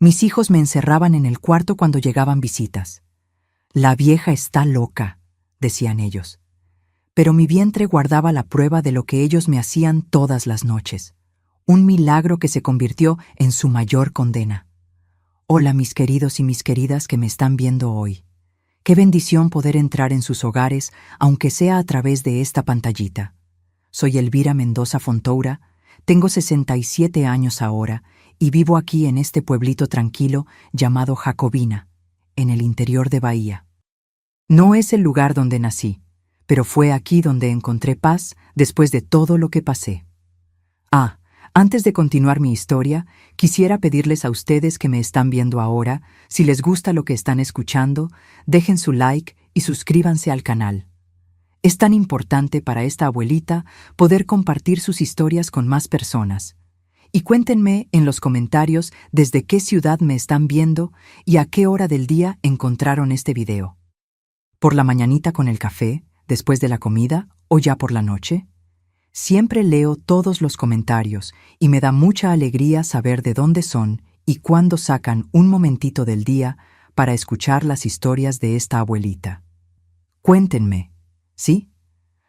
Mis hijos me encerraban en el cuarto cuando llegaban visitas. La vieja está loca, decían ellos. Pero mi vientre guardaba la prueba de lo que ellos me hacían todas las noches. Un milagro que se convirtió en su mayor condena. Hola, mis queridos y mis queridas que me están viendo hoy. Qué bendición poder entrar en sus hogares, aunque sea a través de esta pantallita. Soy Elvira Mendoza Fontoura, tengo 67 años ahora y vivo aquí en este pueblito tranquilo llamado Jacobina, en el interior de Bahía. No es el lugar donde nací, pero fue aquí donde encontré paz después de todo lo que pasé. Antes de continuar mi historia, quisiera pedirles a ustedes que me están viendo ahora, si les gusta lo que están escuchando, dejen su like y suscríbanse al canal. Es tan importante para esta abuelita poder compartir sus historias con más personas. Y cuéntenme en los comentarios desde qué ciudad me están viendo y a qué hora del día encontraron este video. ¿Por la mañanita con el café, después de la comida o ya por la noche? Siempre leo todos los comentarios y me da mucha alegría saber de dónde son y cuándo sacan un momentito del día para escuchar las historias de esta abuelita. Cuéntenme, ¿sí?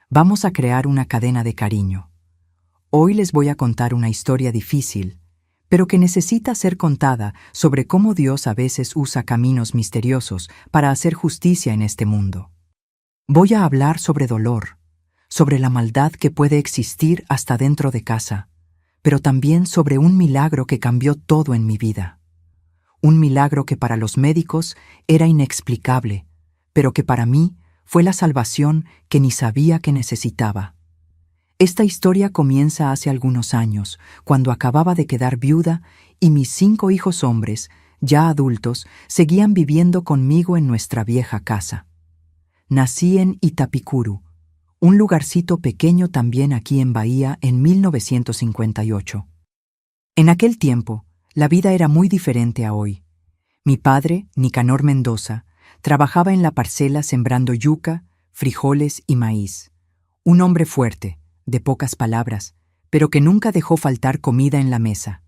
Vamos a crear una cadena de cariño. Hoy les voy a contar una historia difícil, pero que necesita ser contada sobre cómo Dios a veces usa caminos misteriosos para hacer justicia en este mundo. Voy a hablar sobre dolor, sobre la maldad que puede existir hasta dentro de casa, pero también sobre un milagro que cambió todo en mi vida. Un milagro que para los médicos era inexplicable, pero que para mí fue la salvación que ni sabía que necesitaba. Esta historia comienza hace algunos años, cuando acababa de quedar viuda y mis 5 hijos hombres, ya adultos, seguían viviendo conmigo en nuestra vieja casa. Nací en Itapicuru, un lugarcito pequeño también aquí en Bahía en 1958. En aquel tiempo, la vida era muy diferente a hoy. Mi padre, Nicanor Mendoza, trabajaba en la parcela sembrando yuca, frijoles y maíz. Un hombre fuerte, de pocas palabras, pero que nunca dejó faltar comida en la mesa.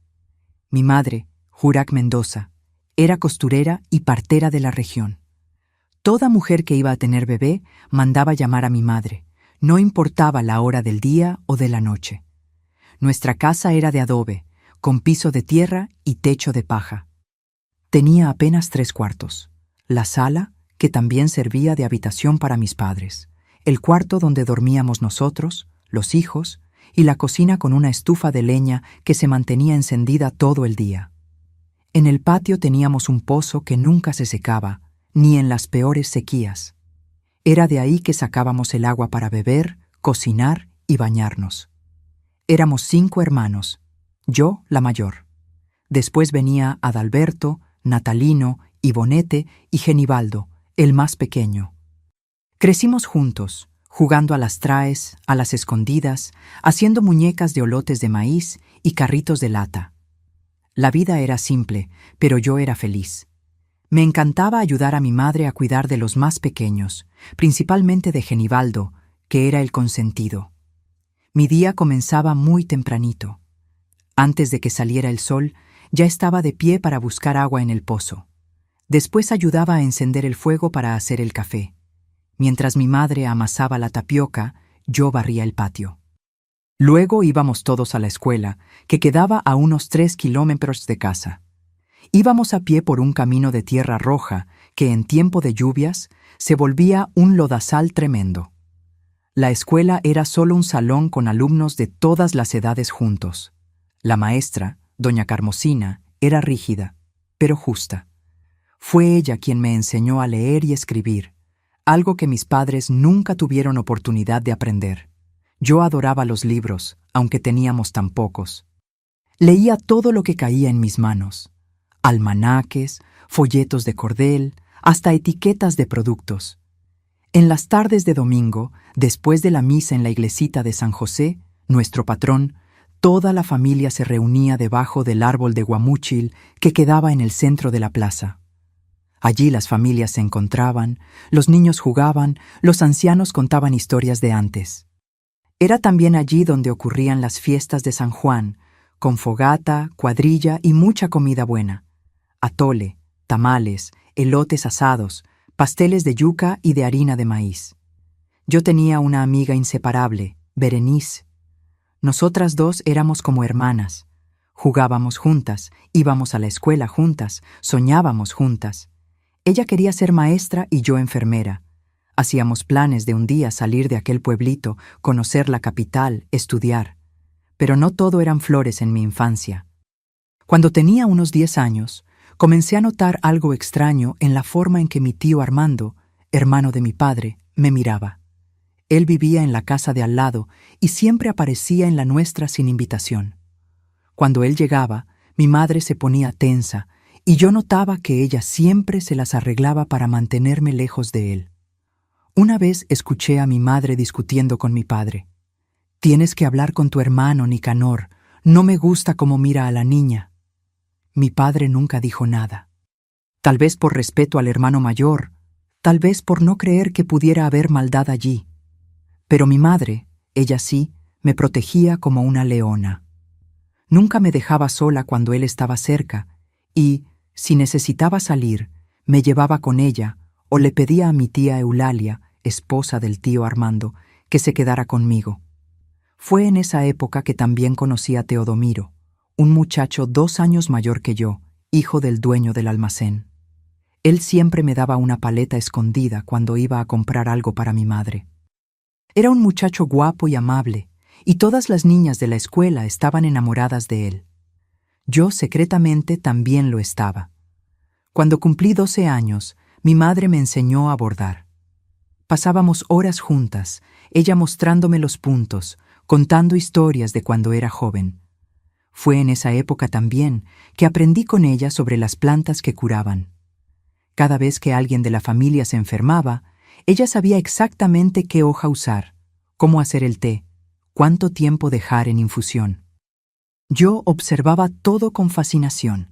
Mi madre, Jurak Mendoza, era costurera y partera de la región. Toda mujer que iba a tener bebé mandaba llamar a mi madre, no importaba la hora del día o de la noche. Nuestra casa era de adobe, con piso de tierra y techo de paja. Tenía apenas 3 cuartos. La sala, que también servía de habitación para mis padres, el cuarto donde dormíamos nosotros, los hijos, y la cocina con una estufa de leña que se mantenía encendida todo el día. En el patio teníamos un pozo que nunca se secaba, ni en las peores sequías. Era de ahí que sacábamos el agua para beber, cocinar y bañarnos. Éramos 5 hermanos, yo la mayor. Después venía Adalberto, Natalino, Ibonete y Genibaldo, el más pequeño. Crecimos juntos, jugando a las traes, a las escondidas, haciendo muñecas de olotes de maíz y carritos de lata. La vida era simple, pero yo era feliz. Me encantaba ayudar a mi madre a cuidar de los más pequeños, principalmente de Genibaldo, que era el consentido. Mi día comenzaba muy tempranito. Antes de que saliera el sol, ya estaba de pie para buscar agua en el pozo. Después ayudaba a encender el fuego para hacer el café. Mientras mi madre amasaba la tapioca, yo barría el patio. Luego íbamos todos a la escuela, que quedaba a unos 3 kilómetros de casa. Íbamos a pie por un camino de tierra roja que en tiempo de lluvias se volvía un lodazal tremendo. La escuela era solo un salón con alumnos de todas las edades juntos. La maestra, doña Carmosina, era rígida, pero justa. Fue ella quien me enseñó a leer y escribir, algo que mis padres nunca tuvieron oportunidad de aprender. Yo adoraba los libros, aunque teníamos tan pocos. Leía todo lo que caía en mis manos. Almanaques, folletos de cordel, hasta etiquetas de productos. En las tardes de domingo, después de la misa en la iglesita de San José, nuestro patrón, toda la familia se reunía debajo del árbol de guamúchil que quedaba en el centro de la plaza. Allí las familias se encontraban, los niños jugaban, los ancianos contaban historias de antes. Era también allí donde ocurrían las fiestas de San Juan, con fogata, cuadrilla y mucha comida buena. atole, tamales, elotes asados, pasteles de yuca y de harina de maíz. Yo tenía una amiga inseparable, Berenice. Nosotras dos éramos como hermanas. Jugábamos juntas, íbamos a la escuela juntas, soñábamos juntas. Ella quería ser maestra y yo enfermera. Hacíamos planes de un día salir de aquel pueblito, conocer la capital, estudiar. Pero no todo eran flores en mi infancia. Cuando tenía unos 10 años, comencé a notar algo extraño en la forma en que mi tío Armando, hermano de mi padre, me miraba. Él vivía en la casa de al lado y siempre aparecía en la nuestra sin invitación. Cuando él llegaba, mi madre se ponía tensa y yo notaba que ella siempre se las arreglaba para mantenerme lejos de él. Una vez escuché a mi madre discutiendo con mi padre. «Tienes que hablar con tu hermano, Nicanor. No me gusta cómo mira a la niña». Mi padre nunca dijo nada. Tal vez por respeto al hermano mayor, tal vez por no creer que pudiera haber maldad allí. Pero mi madre, ella sí, me protegía como una leona. Nunca me dejaba sola cuando él estaba cerca y, si necesitaba salir, me llevaba con ella o le pedía a mi tía Eulalia, esposa del tío Armando, que se quedara conmigo. Fue en esa época que también conocí a Teodomiro, un muchacho 2 años mayor que yo, hijo del dueño del almacén. Él siempre me daba una paleta escondida cuando iba a comprar algo para mi madre. Era un muchacho guapo y amable, y todas las niñas de la escuela estaban enamoradas de él. Yo secretamente también lo estaba. Cuando cumplí 12 años, mi madre me enseñó a bordar. Pasábamos horas juntas, ella mostrándome los puntos, contando historias de cuando era joven. Fue en esa época también que aprendí con ella sobre las plantas que curaban. Cada vez que alguien de la familia se enfermaba, ella sabía exactamente qué hoja usar, cómo hacer el té, cuánto tiempo dejar en infusión. Yo observaba todo con fascinación.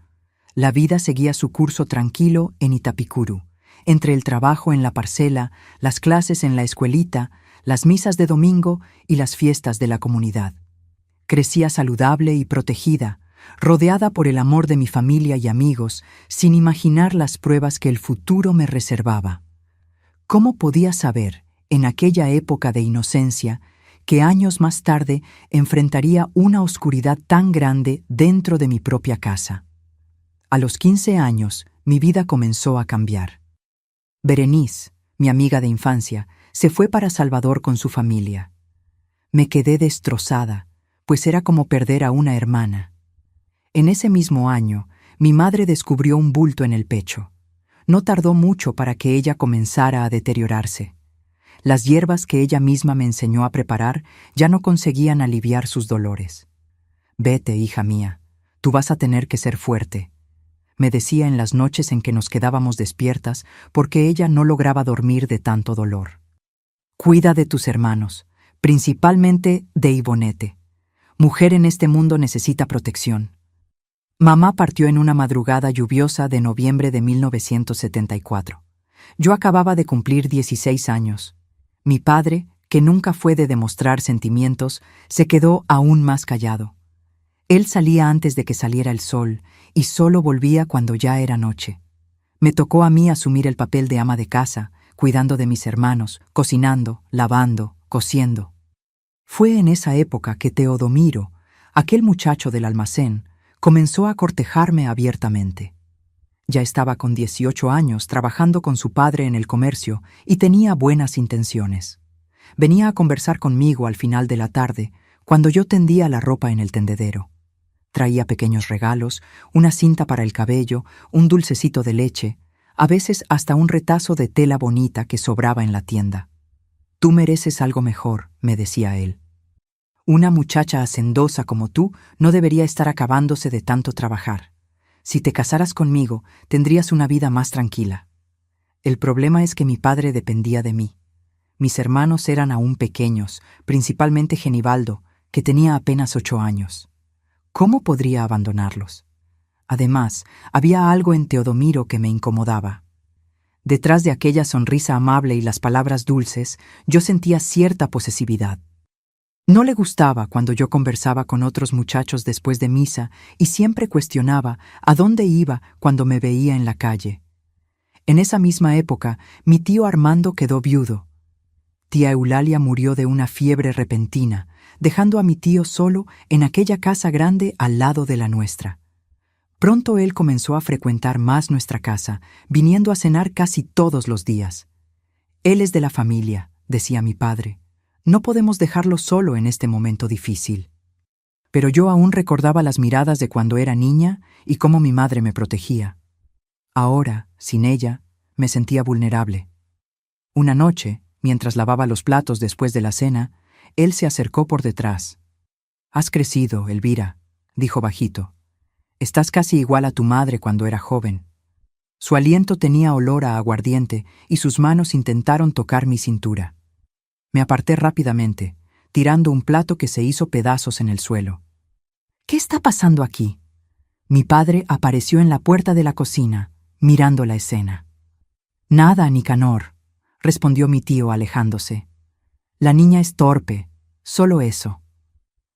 La vida seguía su curso tranquilo en Itapicuru, entre el trabajo en la parcela, las clases en la escuelita, las misas de domingo y las fiestas de la comunidad. Crecía saludable y protegida, rodeada por el amor de mi familia y amigos, sin imaginar las pruebas que el futuro me reservaba. ¿Cómo podía saber, en aquella época de inocencia, que años más tarde enfrentaría una oscuridad tan grande dentro de mi propia casa? A los 15 años, mi vida comenzó a cambiar. Berenice, mi amiga de infancia, se fue para Salvador con su familia. Me quedé destrozada, pues era como perder a una hermana. En ese mismo año, mi madre descubrió un bulto en el pecho. No tardó mucho para que ella comenzara a deteriorarse. Las hierbas que ella misma me enseñó a preparar ya no conseguían aliviar sus dolores. «Vete, hija mía, tú vas a tener que ser fuerte», me decía en las noches en que nos quedábamos despiertas porque ella no lograba dormir de tanto dolor. «Cuida de tus hermanos, principalmente de Ivonete. Mujer en este mundo necesita protección». Mamá partió en una madrugada lluviosa de noviembre de 1974. Yo acababa de cumplir 16 años. Mi padre, que nunca fue de demostrar sentimientos, se quedó aún más callado. Él salía antes de que saliera el sol y solo volvía cuando ya era noche. Me tocó a mí asumir el papel de ama de casa, cuidando de mis hermanos, cocinando, lavando, cosiendo. Fue en esa época que Teodomiro, aquel muchacho del almacén, comenzó a cortejarme abiertamente. Ya estaba con 18 años trabajando con su padre en el comercio y tenía buenas intenciones. Venía a conversar conmigo al final de la tarde, cuando yo tendía la ropa en el tendedero. Traía pequeños regalos, una cinta para el cabello, un dulcecito de leche, a veces hasta un retazo de tela bonita que sobraba en la tienda. «Tú mereces algo mejor», me decía él. «Una muchacha hacendosa como tú no debería estar acabándose de tanto trabajar. Si te casaras conmigo, tendrías una vida más tranquila». El problema es que mi padre dependía de mí. Mis hermanos eran aún pequeños, principalmente Genibaldo, que tenía apenas 8 años. ¿Cómo podría abandonarlos? Además, había algo en Teodomiro que me incomodaba. Detrás de aquella sonrisa amable y las palabras dulces, yo sentía cierta posesividad. No le gustaba cuando yo conversaba con otros muchachos después de misa y siempre cuestionaba a dónde iba cuando me veía en la calle. En esa misma época, mi tío Armando quedó viudo. Tía Eulalia murió de una fiebre repentina, dejando a mi tío solo en aquella casa grande al lado de la nuestra. Pronto él comenzó a frecuentar más nuestra casa, viniendo a cenar casi todos los días. Él es de la familia, decía mi padre. No podemos dejarlo solo en este momento difícil. Pero yo aún recordaba las miradas de cuando era niña y cómo mi madre me protegía. Ahora, sin ella, me sentía vulnerable. Una noche, mientras lavaba los platos después de la cena, él se acercó por detrás. «Has crecido, Elvira», dijo bajito. «Estás casi igual a tu madre cuando era joven». Su aliento tenía olor a aguardiente y sus manos intentaron tocar mi cintura. Me aparté rápidamente, tirando un plato que se hizo pedazos en el suelo. «¿Qué está pasando aquí?». Mi padre apareció en la puerta de la cocina, mirando la escena. «Nada, Nicanor», respondió mi tío alejándose. «La niña es torpe, solo eso».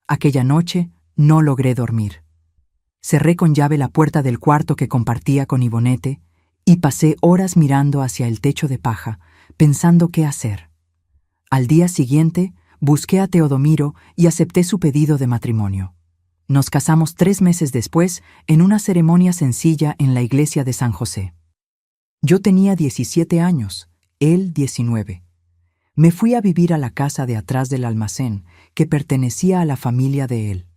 Aquella noche no logré dormir. Cerré con llave la puerta del cuarto que compartía con Ivonete y pasé horas mirando hacia el techo de paja, pensando qué hacer. Al día siguiente, busqué a Teodomiro y acepté su pedido de matrimonio. Nos casamos 3 meses después en una ceremonia sencilla en la iglesia de San José. Yo tenía 17 años, él 19. Me fui a vivir a la casa de atrás del almacén, que pertenecía a la familia de él.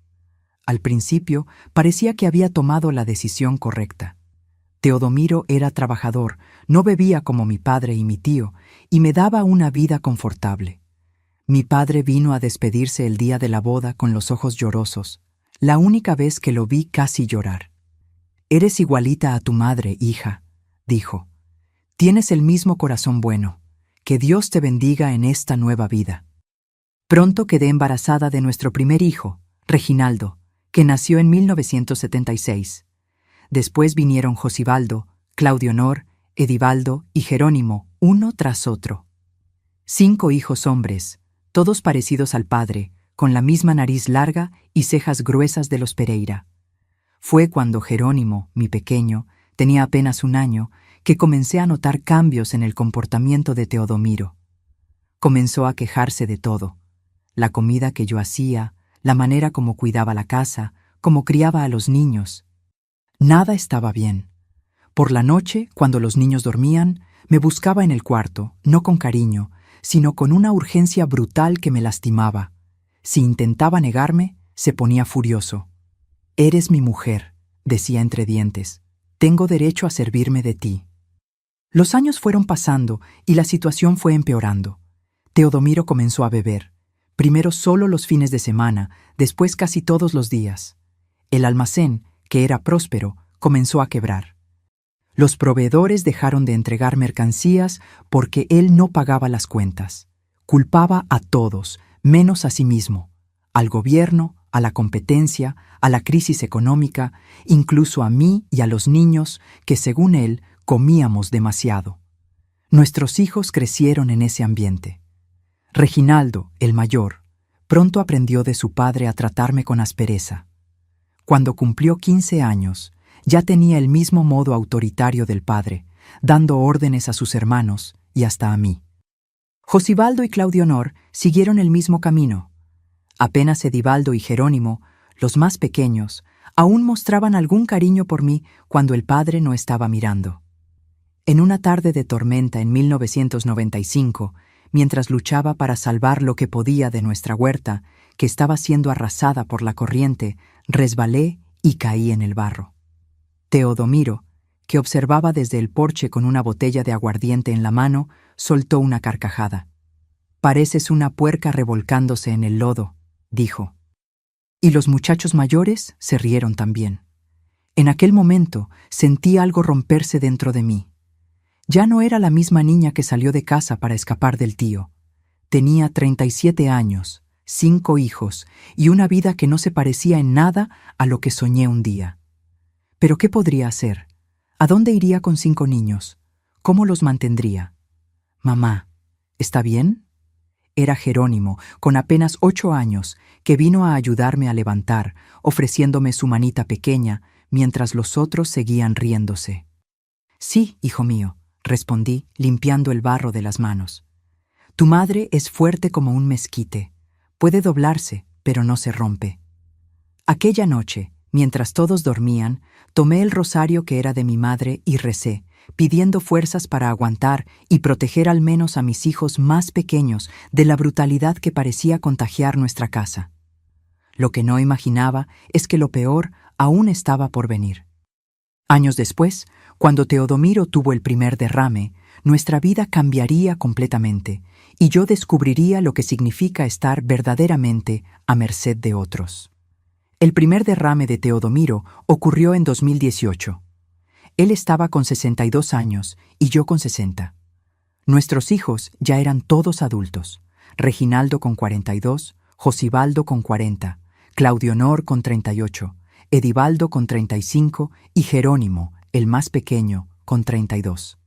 Al principio, parecía que había tomado la decisión correcta. Teodomiro era trabajador, no bebía como mi padre y mi tío, y me daba una vida confortable. Mi padre vino a despedirse el día de la boda con los ojos llorosos, la única vez que lo vi casi llorar. «Eres igualita a tu madre, hija», dijo. «Tienes el mismo corazón bueno. Que Dios te bendiga en esta nueva vida». Pronto quedé embarazada de nuestro primer hijo, Reginaldo, que nació en 1976. Después vinieron Josibaldo, Claudio Honor, Edivaldo y Jerónimo, uno tras otro. 5 hijos hombres, todos parecidos al padre, con la misma nariz larga y cejas gruesas de los Pereira. Fue cuando Jerónimo, mi pequeño, tenía apenas 1 año, que comencé a notar cambios en el comportamiento de Teodomiro. Comenzó a quejarse de todo: la comida que yo hacía, la manera como cuidaba la casa, como criaba a los niños. Nada estaba bien. Por la noche, cuando los niños dormían, me buscaba en el cuarto, no con cariño, sino con una urgencia brutal que me lastimaba. Si intentaba negarme, se ponía furioso. «Eres mi mujer», decía entre dientes. «Tengo derecho a servirme de ti». Los años fueron pasando y la situación fue empeorando. Teodomiro comenzó a beber. Primero solo los fines de semana, después casi todos los días. El almacén, que era próspero, comenzó a quebrar. Los proveedores dejaron de entregar mercancías porque él no pagaba las cuentas. Culpaba a todos, menos a sí mismo, al gobierno, a la competencia, a la crisis económica, incluso a mí y a los niños que, según él, comíamos demasiado. Nuestros hijos crecieron en ese ambiente. Reginaldo, el mayor, pronto aprendió de su padre a tratarme con aspereza. Cuando cumplió 15 años, ya tenía el mismo modo autoritario del padre, dando órdenes a sus hermanos y hasta a mí. Josibaldo y Claudio Honor siguieron el mismo camino. Apenas Edivaldo y Jerónimo, los más pequeños, aún mostraban algún cariño por mí cuando el padre no estaba mirando. En una tarde de tormenta en 1995, mientras luchaba para salvar lo que podía de nuestra huerta, que estaba siendo arrasada por la corriente, resbalé y caí en el barro. Teodomiro, que observaba desde el porche con una botella de aguardiente en la mano, soltó una carcajada. «Pareces una puerca revolcándose en el lodo», dijo. Y los muchachos mayores se rieron también. En aquel momento sentí algo romperse dentro de mí. Ya no era la misma niña que salió de casa para escapar del tío. Tenía 37 años, 5 hijos y una vida que no se parecía en nada a lo que soñé un día. ¿Pero qué podría hacer? ¿A dónde iría con 5 niños? ¿Cómo los mantendría? «Mamá, ¿está bien?». Era Jerónimo, con apenas 8 años, que vino a ayudarme a levantar, ofreciéndome su manita pequeña, mientras los otros seguían riéndose. Sí, hijo mío, respondí, limpiando el barro de las manos. Tu madre es fuerte como un mezquite. Puede doblarse, pero no se rompe. Aquella noche, mientras todos dormían, tomé el rosario que era de mi madre y recé, pidiendo fuerzas para aguantar y proteger al menos a mis hijos más pequeños de la brutalidad que parecía contagiar nuestra casa. Lo que no imaginaba es que lo peor aún estaba por venir. Años después, cuando Teodomiro tuvo el primer derrame, nuestra vida cambiaría completamente, y yo descubriría lo que significa estar verdaderamente a merced de otros. El primer derrame de Teodomiro ocurrió en 2018. Él estaba con 62 años y yo con 60. Nuestros hijos ya eran todos adultos. Reginaldo con 42, Josibaldo con 40, Claudio Honor con 38, Edivaldo con 35 y Jerónimo, el más pequeño, con 32.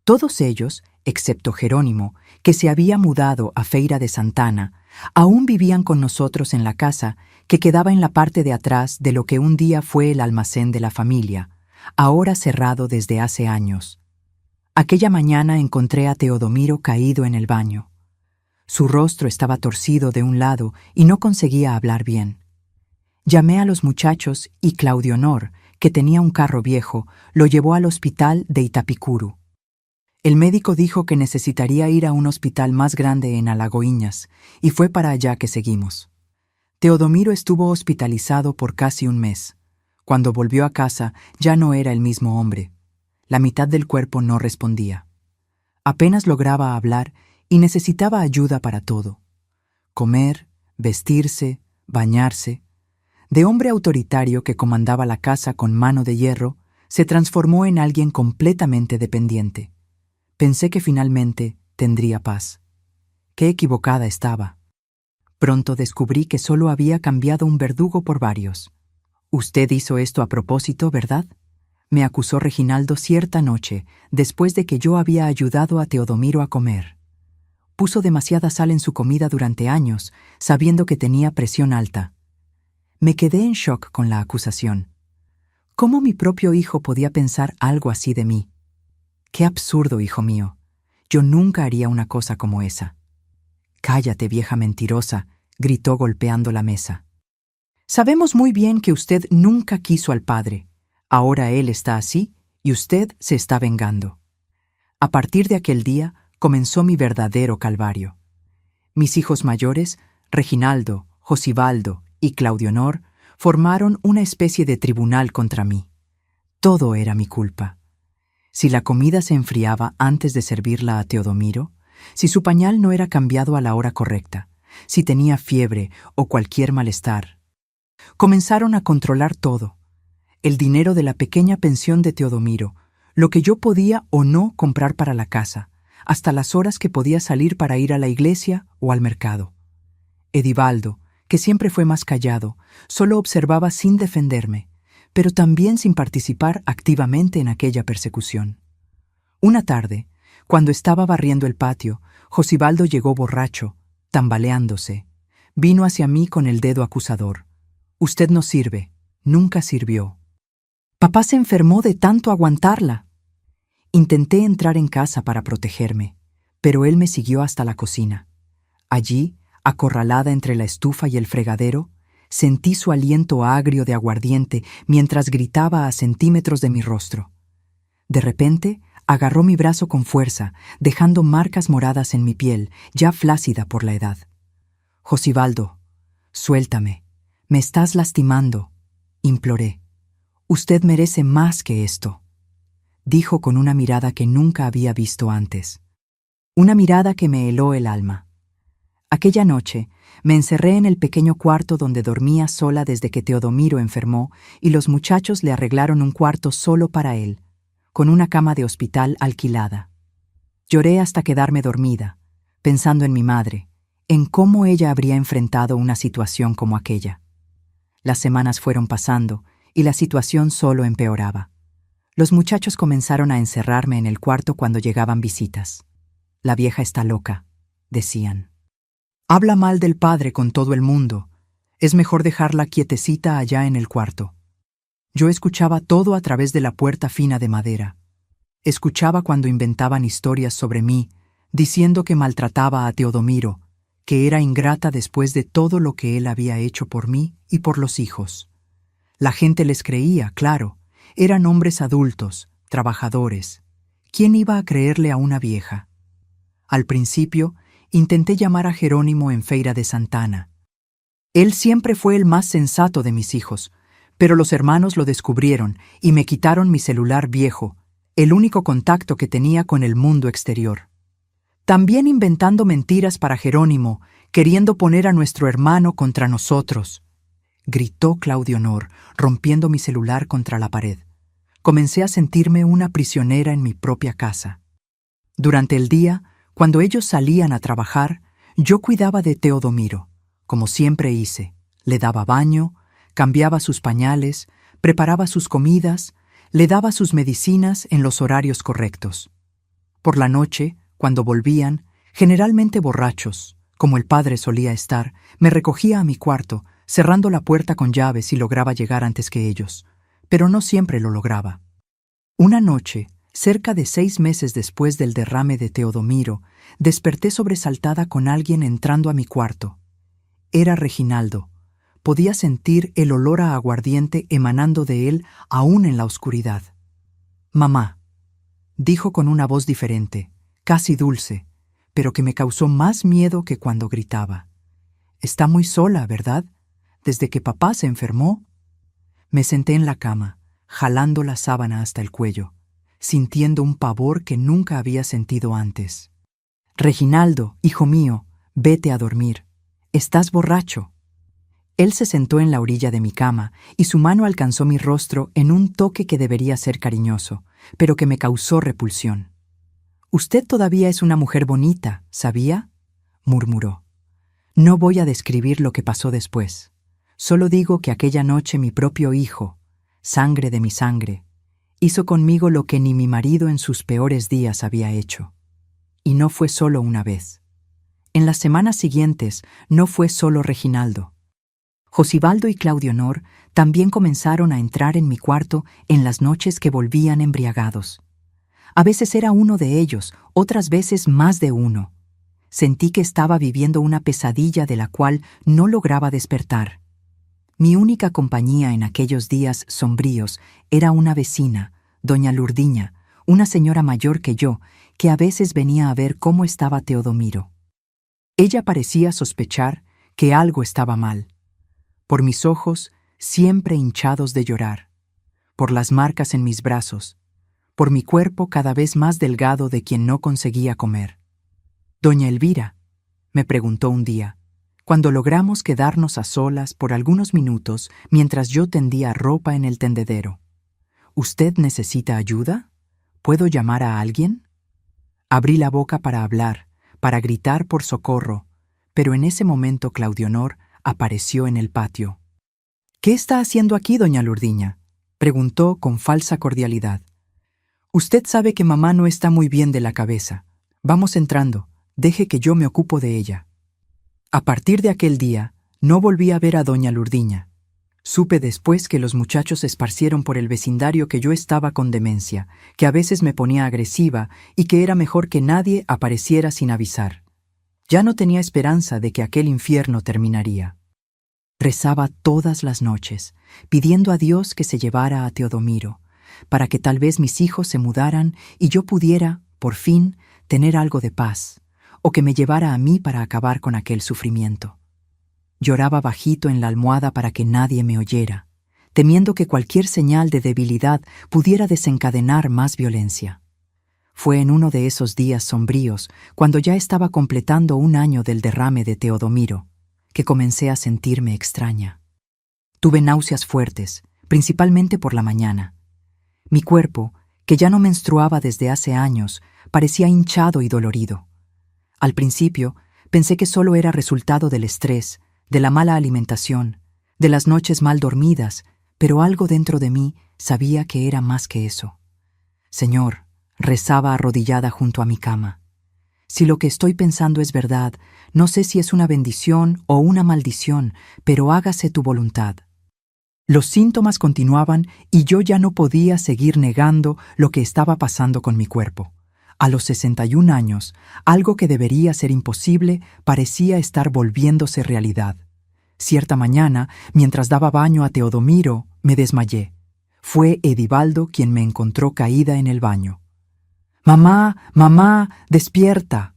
Todos ellos, excepto Jerónimo, que se había mudado a Feira de Santana, aún vivían con nosotros en la casa que quedaba en la parte de atrás de lo que un día fue el almacén de la familia, ahora cerrado desde hace años. Aquella mañana encontré a Teodomiro caído en el baño. Su rostro estaba torcido de un lado y no conseguía hablar bien. Llamé a los muchachos y Claudio Honor, que tenía un carro viejo, lo llevó al hospital de Itapicuru. El médico dijo que necesitaría ir a un hospital más grande en Alagoinhas, y fue para allá que seguimos. Teodomiro estuvo hospitalizado por casi un mes. Cuando volvió a casa ya no era el mismo hombre. La mitad del cuerpo no respondía. Apenas lograba hablar y necesitaba ayuda para todo. Comer, vestirse, bañarse. De hombre autoritario que comandaba la casa con mano de hierro, se transformó en alguien completamente dependiente. Pensé que finalmente tendría paz. Qué equivocada estaba. Pronto descubrí que solo había cambiado un verdugo por varios. «Usted hizo esto a propósito, ¿verdad?», me acusó Reginaldo cierta noche, después de que yo había ayudado a Teodomiro a comer. Puso demasiada sal en su comida durante años, sabiendo que tenía presión alta. Me quedé en shock con la acusación. ¿Cómo mi propio hijo podía pensar algo así de mí? ¡Qué absurdo, hijo mío! Yo nunca haría una cosa como esa. «Cállate, vieja mentirosa», gritó golpeando la mesa. «Sabemos muy bien que usted nunca quiso al padre. Ahora él está así y usted se está vengando». A partir de aquel día comenzó mi verdadero calvario. Mis hijos mayores, Reginaldo, Josibaldo y Claudio Honor, formaron una especie de tribunal contra mí. Todo era mi culpa. Si la comida se enfriaba antes de servirla a Teodomiro, si su pañal no era cambiado a la hora correcta, si tenía fiebre o cualquier malestar. Comenzaron a controlar todo. El dinero de la pequeña pensión de Teodomiro, lo que yo podía o no comprar para la casa, hasta las horas que podía salir para ir a la iglesia o al mercado. Edivaldo, que siempre fue más callado, solo observaba sin defenderme, pero también sin participar activamente en aquella persecución. Una tarde, cuando estaba barriendo el patio, Josibaldo llegó borracho, tambaleándose. Vino hacia mí con el dedo acusador. «Usted no sirve, nunca sirvió». Papá se enfermó de tanto aguantarla. Intenté entrar en casa para protegerme, pero él me siguió hasta la cocina. Allí, acorralada entre la estufa y el fregadero, sentí su aliento agrio de aguardiente mientras gritaba a centímetros de mi rostro. De repente, agarró mi brazo con fuerza, dejando marcas moradas en mi piel, ya flácida por la edad. «Josibaldo, suéltame. Me estás lastimando», imploré. «Usted merece más que esto», dijo con una mirada que nunca había visto antes. Una mirada que me heló el alma. Aquella noche, me encerré en el pequeño cuarto donde dormía sola desde que Teodomiro enfermó y los muchachos le arreglaron un cuarto solo para él, con una cama de hospital alquilada. Lloré hasta quedarme dormida, pensando en mi madre, en cómo ella habría enfrentado una situación como aquella. Las semanas fueron pasando y la situación solo empeoraba. Los muchachos comenzaron a encerrarme en el cuarto cuando llegaban visitas. «La vieja está loca», decían. Habla mal del padre con todo el mundo. Es mejor dejarla quietecita allá en el cuarto. Yo escuchaba todo a través de la puerta fina de madera. Escuchaba cuando inventaban historias sobre mí, diciendo que maltrataba a Teodomiro, que era ingrata después de todo lo que él había hecho por mí y por los hijos. La gente les creía, claro. Eran hombres adultos, trabajadores. ¿Quién iba a creerle a una vieja? Al principio, intenté llamar a Jerónimo en Feira de Santana. Él siempre fue el más sensato de mis hijos, pero los hermanos lo descubrieron y me quitaron mi celular viejo, el único contacto que tenía con el mundo exterior. También inventando mentiras para Jerónimo, queriendo poner a nuestro hermano contra nosotros. Gritó Claudio Honor, rompiendo mi celular contra la pared. Comencé a sentirme una prisionera en mi propia casa. Durante el día, cuando ellos salían a trabajar, yo cuidaba de Teodomiro, como siempre hice. Le daba baño, cambiaba sus pañales, preparaba sus comidas, le daba sus medicinas en los horarios correctos. Por la noche, cuando volvían, generalmente borrachos, como el padre solía estar, me recogía a mi cuarto, cerrando la puerta con llave si lograba llegar antes que ellos, pero no siempre lo lograba. Una noche, cerca de 6 meses después del derrame de Teodomiro, desperté sobresaltada con alguien entrando a mi cuarto. Era Reginaldo. Podía sentir el olor a aguardiente emanando de él aún en la oscuridad. «Mamá», dijo con una voz diferente, casi dulce, pero que me causó más miedo que cuando gritaba. «Está muy sola, ¿verdad? Desde que papá se enfermó». Me senté en la cama, jalando la sábana hasta el cuello, sintiendo un pavor que nunca había sentido antes. «Reginaldo, hijo mío, vete a dormir. Estás borracho». Él se sentó en la orilla de mi cama y su mano alcanzó mi rostro en un toque que debería ser cariñoso, pero que me causó repulsión. «Usted todavía es una mujer bonita, ¿sabía?», murmuró. No voy a describir lo que pasó después. Solo digo que aquella noche mi propio hijo, sangre de mi sangre, hizo conmigo lo que ni mi marido en sus peores días había hecho. Y no fue solo una vez. En las semanas siguientes no fue solo Reginaldo. Josibaldo y Claudio Honor también comenzaron a entrar en mi cuarto en las noches que volvían embriagados. A veces era uno de ellos, otras veces más de uno. Sentí que estaba viviendo una pesadilla de la cual no lograba despertar. Mi única compañía en aquellos días sombríos era una vecina, doña Lurdiña, una señora mayor que yo, que a veces venía a ver cómo estaba Teodomiro. Ella parecía sospechar que algo estaba mal. Por mis ojos, siempre hinchados de llorar, por las marcas en mis brazos, por mi cuerpo cada vez más delgado de quien no conseguía comer. «Doña Elvira», me preguntó un día, cuando logramos quedarnos a solas por algunos minutos mientras yo tendía ropa en el tendedero. «¿Usted necesita ayuda? ¿Puedo llamar a alguien?». Abrí la boca para hablar, para gritar por socorro, pero en ese momento Claudio Honor apareció en el patio. «¿Qué está haciendo aquí, doña Lurdiña?», preguntó con falsa cordialidad. «Usted sabe que mamá no está muy bien de la cabeza. Vamos entrando, deje que yo me ocupo de ella». A partir de aquel día, no volví a ver a doña Lurdiña. Supe después que los muchachos esparcieron por el vecindario que yo estaba con demencia, que a veces me ponía agresiva y que era mejor que nadie apareciera sin avisar. Ya no tenía esperanza de que aquel infierno terminaría. Rezaba todas las noches, pidiendo a Dios que se llevara a Teodomiro, para que tal vez mis hijos se mudaran y yo pudiera, por fin, tener algo de paz, o que me llevara a mí para acabar con aquel sufrimiento. Lloraba bajito en la almohada para que nadie me oyera, temiendo que cualquier señal de debilidad pudiera desencadenar más violencia. Fue en uno de esos días sombríos, cuando ya estaba completando 1 año del derrame de Teodomiro, que comencé a sentirme extraña. Tuve náuseas fuertes, principalmente por la mañana. Mi cuerpo, que ya no menstruaba desde hace años, parecía hinchado y dolorido. Al principio, pensé que solo era resultado del estrés, de la mala alimentación, de las noches mal dormidas, pero algo dentro de mí sabía que era más que eso. «Señor», rezaba arrodillada junto a mi cama, Si lo que estoy pensando es verdad, no sé si es una bendición o una maldición, pero hágase tu voluntad. Los síntomas continuaban y yo ya no podía seguir negando lo que estaba pasando con mi cuerpo. A los 61 años, algo que debería ser imposible parecía estar volviéndose realidad. Cierta mañana, mientras daba baño a Teodomiro, me desmayé. Fue Edivaldo quien me encontró caída en el baño. «Mamá, mamá, despierta».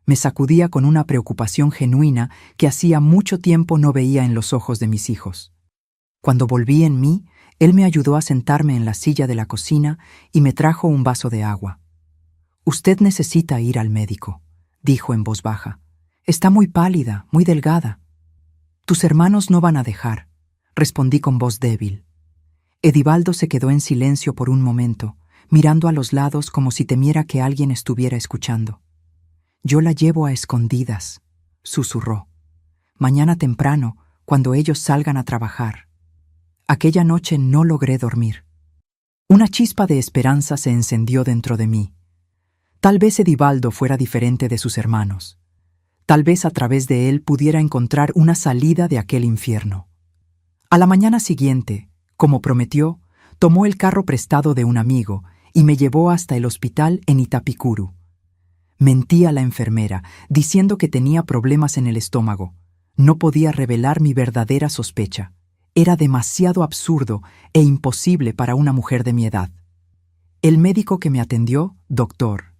Me sacudía con una preocupación genuina que hacía mucho tiempo no veía en los ojos de mis hijos. Cuando volví en mí, él me ayudó a sentarme en la silla de la cocina y me trajo un vaso de agua. «Usted necesita ir al médico», dijo en voz baja. «Está muy pálida, muy delgada». «Tus hermanos no van a dejar», respondí con voz débil. Edivaldo se quedó en silencio por un momento, mirando a los lados como si temiera que alguien estuviera escuchando. «Yo la llevo a escondidas», susurró. «Mañana temprano, cuando ellos salgan a trabajar». Aquella noche no logré dormir. Una chispa de esperanza se encendió dentro de mí. Tal vez Edivaldo fuera diferente de sus hermanos. Tal vez a través de él pudiera encontrar una salida de aquel infierno. A la mañana siguiente, como prometió, tomó el carro prestado de un amigo y me llevó hasta el hospital en Itapicuru. Mentí a la enfermera, diciendo que tenía problemas en el estómago. No podía revelar mi verdadera sospecha. Era demasiado absurdo e imposible para una mujer de mi edad. El médico que me atendió, Dr.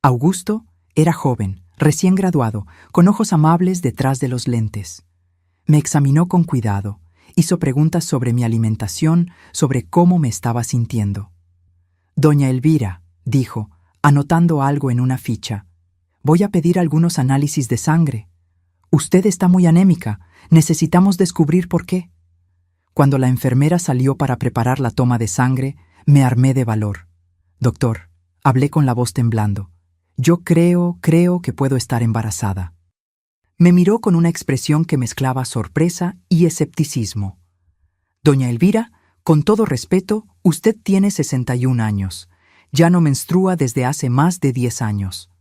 Augusto, era joven, recién graduado, con ojos amables detrás de los lentes. Me examinó con cuidado, hizo preguntas sobre mi alimentación, sobre cómo me estaba sintiendo. «Doña Elvira», dijo, anotando algo en una ficha, «voy a pedir algunos análisis de sangre. Usted está muy anémica, necesitamos descubrir por qué». Cuando la enfermera salió para preparar la toma de sangre, me armé de valor. «Doctor», hablé con la voz temblando, «yo creo que puedo estar embarazada». Me miró con una expresión que mezclaba sorpresa y escepticismo. «Doña Elvira, con todo respeto, usted tiene 61 años. Ya no menstrua desde hace más de 10 años».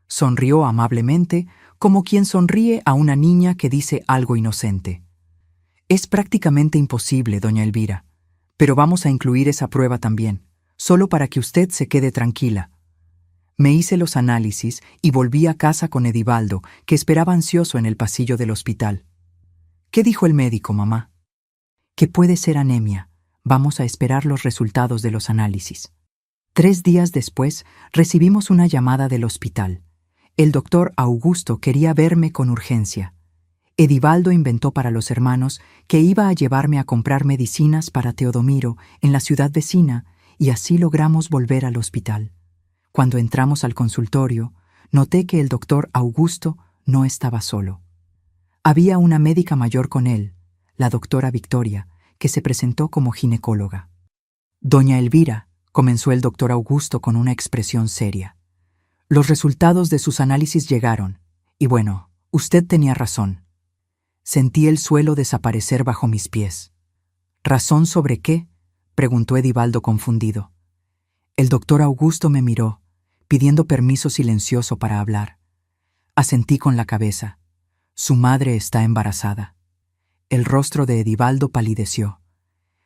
Sonrió amablemente, como quien sonríe a una niña que dice algo inocente. «Es prácticamente imposible, doña Elvira, pero vamos a incluir esa prueba también, solo para que usted se quede tranquila». Me hice los análisis y volví a casa con Edivaldo, que esperaba ansioso en el pasillo del hospital. «¿Qué dijo el médico, mamá?» «Que puede ser anemia. Vamos a esperar los resultados de los análisis». 3 días después, recibimos una llamada del hospital. El doctor Augusto quería verme con urgencia. Edivaldo inventó para los hermanos que iba a llevarme a comprar medicinas para Teodomiro en la ciudad vecina, y así logramos volver al hospital. Cuando entramos al consultorio, noté que el doctor Augusto no estaba solo. Había una médica mayor con él, la doctora Victoria, que se presentó como ginecóloga. «Doña Elvira», comenzó el doctor Augusto con una expresión seria. «Los resultados de sus análisis llegaron, y bueno, usted tenía razón». Sentí el suelo desaparecer bajo mis pies. «¿Razón sobre qué?», preguntó Edivaldo confundido. El doctor Augusto me miró, pidiendo permiso silencioso para hablar. Asentí con la cabeza. Su madre está embarazada. El rostro de Edivaldo palideció.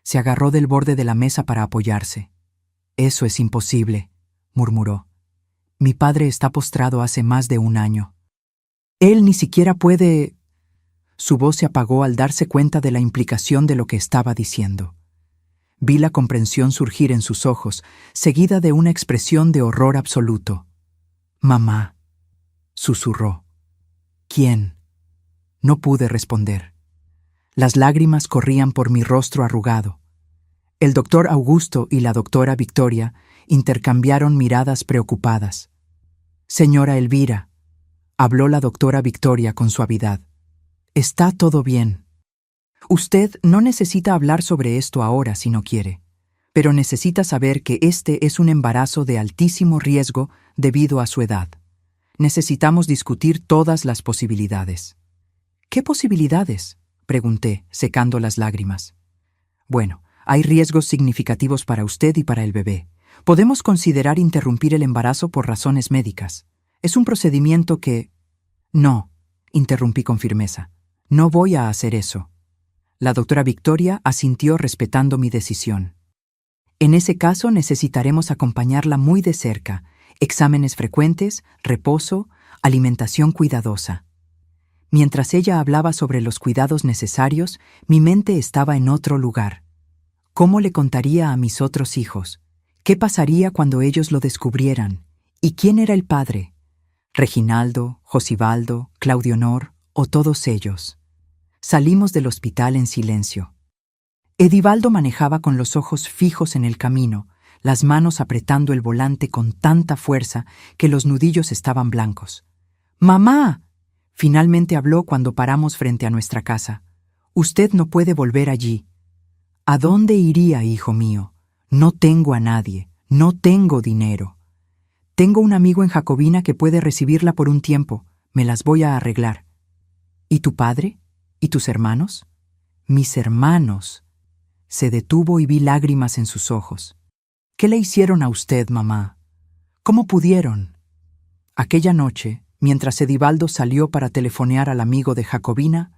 Se agarró del borde de la mesa para apoyarse. «Eso es imposible», murmuró. «Mi padre está postrado hace más de 1 año. Él ni siquiera puede...». Su voz se apagó al darse cuenta de la implicación de lo que estaba diciendo. Vi la comprensión surgir en sus ojos, seguida de una expresión de horror absoluto. «Mamá», susurró. «¿Quién?». No pude responder. Las lágrimas corrían por mi rostro arrugado. El doctor Augusto y la doctora Victoria intercambiaron miradas preocupadas. «Señora Elvira», habló la doctora Victoria con suavidad, «está todo bien. Usted no necesita hablar sobre esto ahora si no quiere, pero necesita saber que este es un embarazo de altísimo riesgo debido a su edad. Necesitamos discutir todas las posibilidades». «¿Qué posibilidades?», pregunté, secando las lágrimas. «Bueno, hay riesgos significativos para usted y para el bebé. Podemos considerar interrumpir el embarazo por razones médicas. Es un procedimiento que... No, interrumpí con firmeza. No voy a hacer eso. La doctora Victoria asintió respetando mi decisión. En ese caso necesitaremos acompañarla muy de cerca, exámenes frecuentes, reposo, alimentación cuidadosa. Mientras ella hablaba sobre los cuidados necesarios, mi mente estaba en otro lugar. ¿Cómo le contaría a mis otros hijos? ¿Qué pasaría cuando ellos lo descubrieran? ¿Y quién era el padre? ¿Reginaldo, Josibaldo, Claudio Honor o todos ellos? Salimos del hospital en silencio. Edivaldo manejaba con los ojos fijos en el camino, las manos apretando el volante con tanta fuerza que los nudillos estaban blancos. ¡Mamá! Finalmente habló cuando paramos frente a nuestra casa. Usted no puede volver allí. ¿A dónde iría, hijo mío? No tengo a nadie, no tengo dinero. Tengo un amigo en Jacobina que puede recibirla por un tiempo. Me las voy a arreglar. ¿Y tu padre? ¿Y tus hermanos? Mis hermanos. Se detuvo y vi lágrimas en sus ojos. ¿Qué le hicieron a usted, mamá? ¿Cómo pudieron? Aquella noche, mientras Edivaldo salió para telefonear al amigo de Jacobina,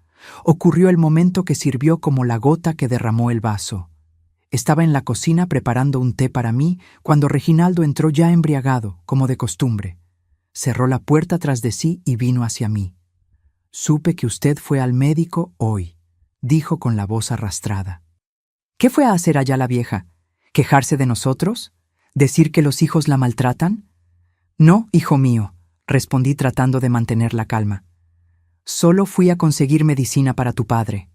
ocurrió el momento que sirvió como la gota que derramó el vaso. Estaba en la cocina preparando un té para mí cuando Reginaldo entró ya embriagado, como de costumbre. Cerró la puerta tras de sí y vino hacia mí. «Supe que usted fue al médico hoy», dijo con la voz arrastrada. «¿Qué fue a hacer allá la vieja? ¿Quejarse de nosotros? ¿Decir que los hijos la maltratan?» «No, hijo mío», respondí tratando de mantener la calma. «Solo fui a conseguir medicina para tu padre».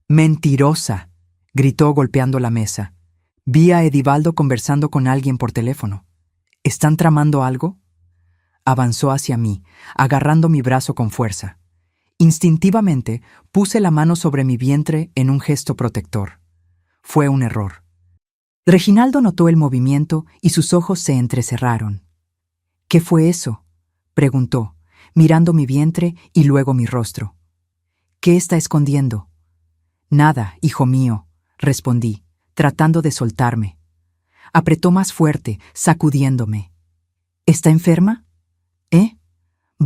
«Mentirosa», gritó golpeando la mesa. «Vi a Edivaldo conversando con alguien por teléfono. ¿Están tramando algo?» Avanzó hacia mí, agarrando mi brazo con fuerza. Instintivamente puse la mano sobre mi vientre en un gesto protector. Fue un error. Reginaldo notó el movimiento y sus ojos se entrecerraron. «¿Qué fue eso?», preguntó, mirando mi vientre y luego mi rostro. «¿Qué está escondiendo?» «Nada, hijo mío», respondí, tratando de soltarme. Apretó más fuerte, sacudiéndome. «¿Está enferma?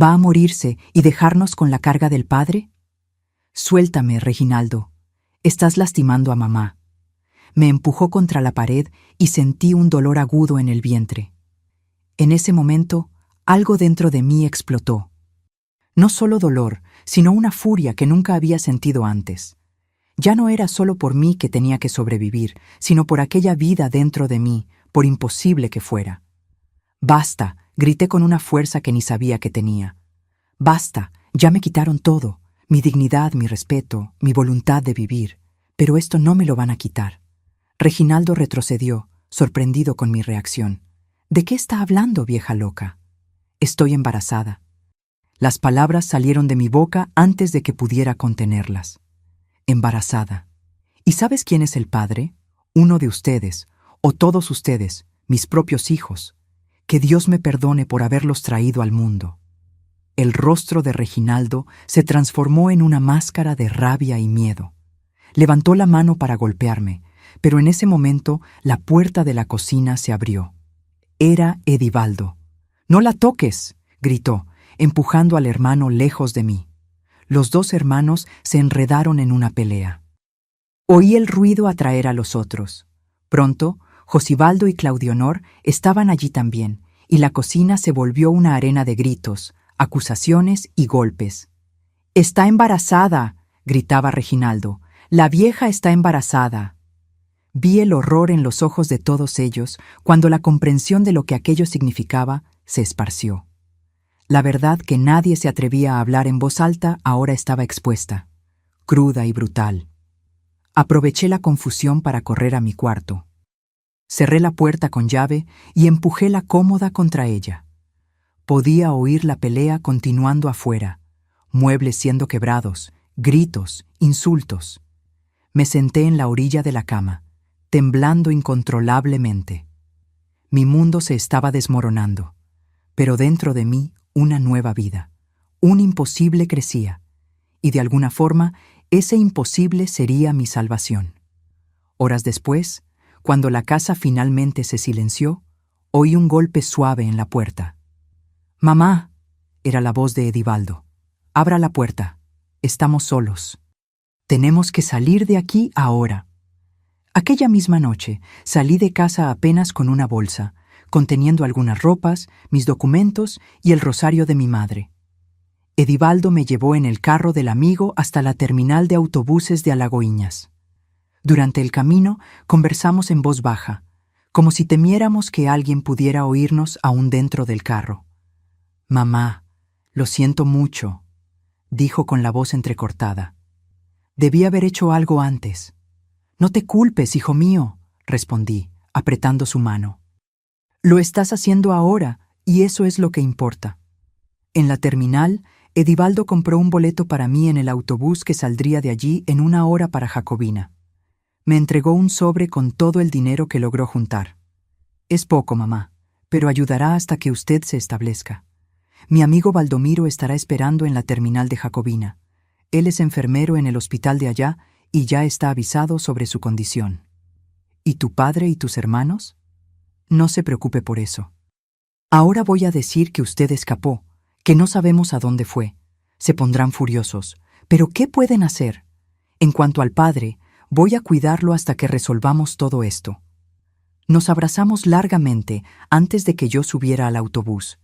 ¿Va a morirse y dejarnos con la carga del padre?» «Suéltame, Reginaldo. Estás lastimando a mamá». Me empujó contra la pared y sentí un dolor agudo en el vientre. En ese momento, algo dentro de mí explotó. No solo dolor, sino una furia que nunca había sentido antes. Ya no era solo por mí que tenía que sobrevivir, sino por aquella vida dentro de mí, por imposible que fuera. «Basta», grité con una fuerza que ni sabía que tenía. «Basta, ya me quitaron todo, mi dignidad, mi respeto, mi voluntad de vivir, pero esto no me lo van a quitar». Reginaldo retrocedió, sorprendido con mi reacción. «¿De qué está hablando, vieja loca?» «Estoy embarazada». Las palabras salieron de mi boca antes de que pudiera contenerlas. Embarazada. ¿Y sabes quién es el padre? Uno de ustedes, o todos ustedes, mis propios hijos. Que Dios me perdone por haberlos traído al mundo». El rostro de Reginaldo se transformó en una máscara de rabia y miedo. Levantó la mano para golpearme, pero en ese momento la puerta de la cocina se abrió. Era Edivaldo. «¡No la toques!», gritó, empujando al hermano lejos de mí. Los dos hermanos se enredaron en una pelea. Oí el ruido atraer a los otros. Pronto, Josibaldo y Claudio Honor estaban allí también, y la cocina se volvió una arena de gritos, acusaciones y golpes. «¡Está embarazada!», gritaba Reginaldo. «La vieja está embarazada». Vi el horror en los ojos de todos ellos cuando la comprensión de lo que aquello significaba se esparció. La verdad que nadie se atrevía a hablar en voz alta ahora estaba expuesta, cruda y brutal. Aproveché la confusión para correr a mi cuarto. Cerré la puerta con llave y empujé la cómoda contra ella. Podía oír la pelea continuando afuera, muebles siendo quebrados, gritos, insultos. Me senté en la orilla de la cama, temblando incontrolablemente. Mi mundo se estaba desmoronando, pero dentro de mí una nueva vida. Un imposible crecía, y de alguna forma ese imposible sería mi salvación. Horas después, cuando la casa finalmente se silenció, oí un golpe suave en la puerta. Mamá, era la voz de Edivaldo. Abra la puerta. Estamos solos. Tenemos que salir de aquí ahora. Aquella misma noche salí de casa apenas con una bolsa, conteniendo algunas ropas, mis documentos y el rosario de mi madre. Edivaldo me llevó en el carro del amigo hasta la terminal de autobuses de Alagoinhas. Durante el camino conversamos en voz baja, como si temiéramos que alguien pudiera oírnos aún dentro del carro. Mamá, lo siento mucho, dijo con la voz entrecortada. Debí haber hecho algo antes. No te culpes, hijo mío, respondí, apretando su mano. Lo estás haciendo ahora, y eso es lo que importa. En la terminal, Edivaldo compró un boleto para mí en el autobús que saldría de allí en 1 hora para Jacobina. Me entregó un sobre con todo el dinero que logró juntar. Es poco, mamá, pero ayudará hasta que usted se establezca. Mi amigo Baldomiro estará esperando en la terminal de Jacobina. Él es enfermero en el hospital de allá y ya está avisado sobre su condición. ¿Y tu padre y tus hermanos? No se preocupe por eso. Ahora voy a decir que usted escapó, que no sabemos a dónde fue. Se pondrán furiosos. ¿Pero qué pueden hacer? En cuanto al padre, voy a cuidarlo hasta que resolvamos todo esto. Nos abrazamos largamente antes de que yo subiera al autobús.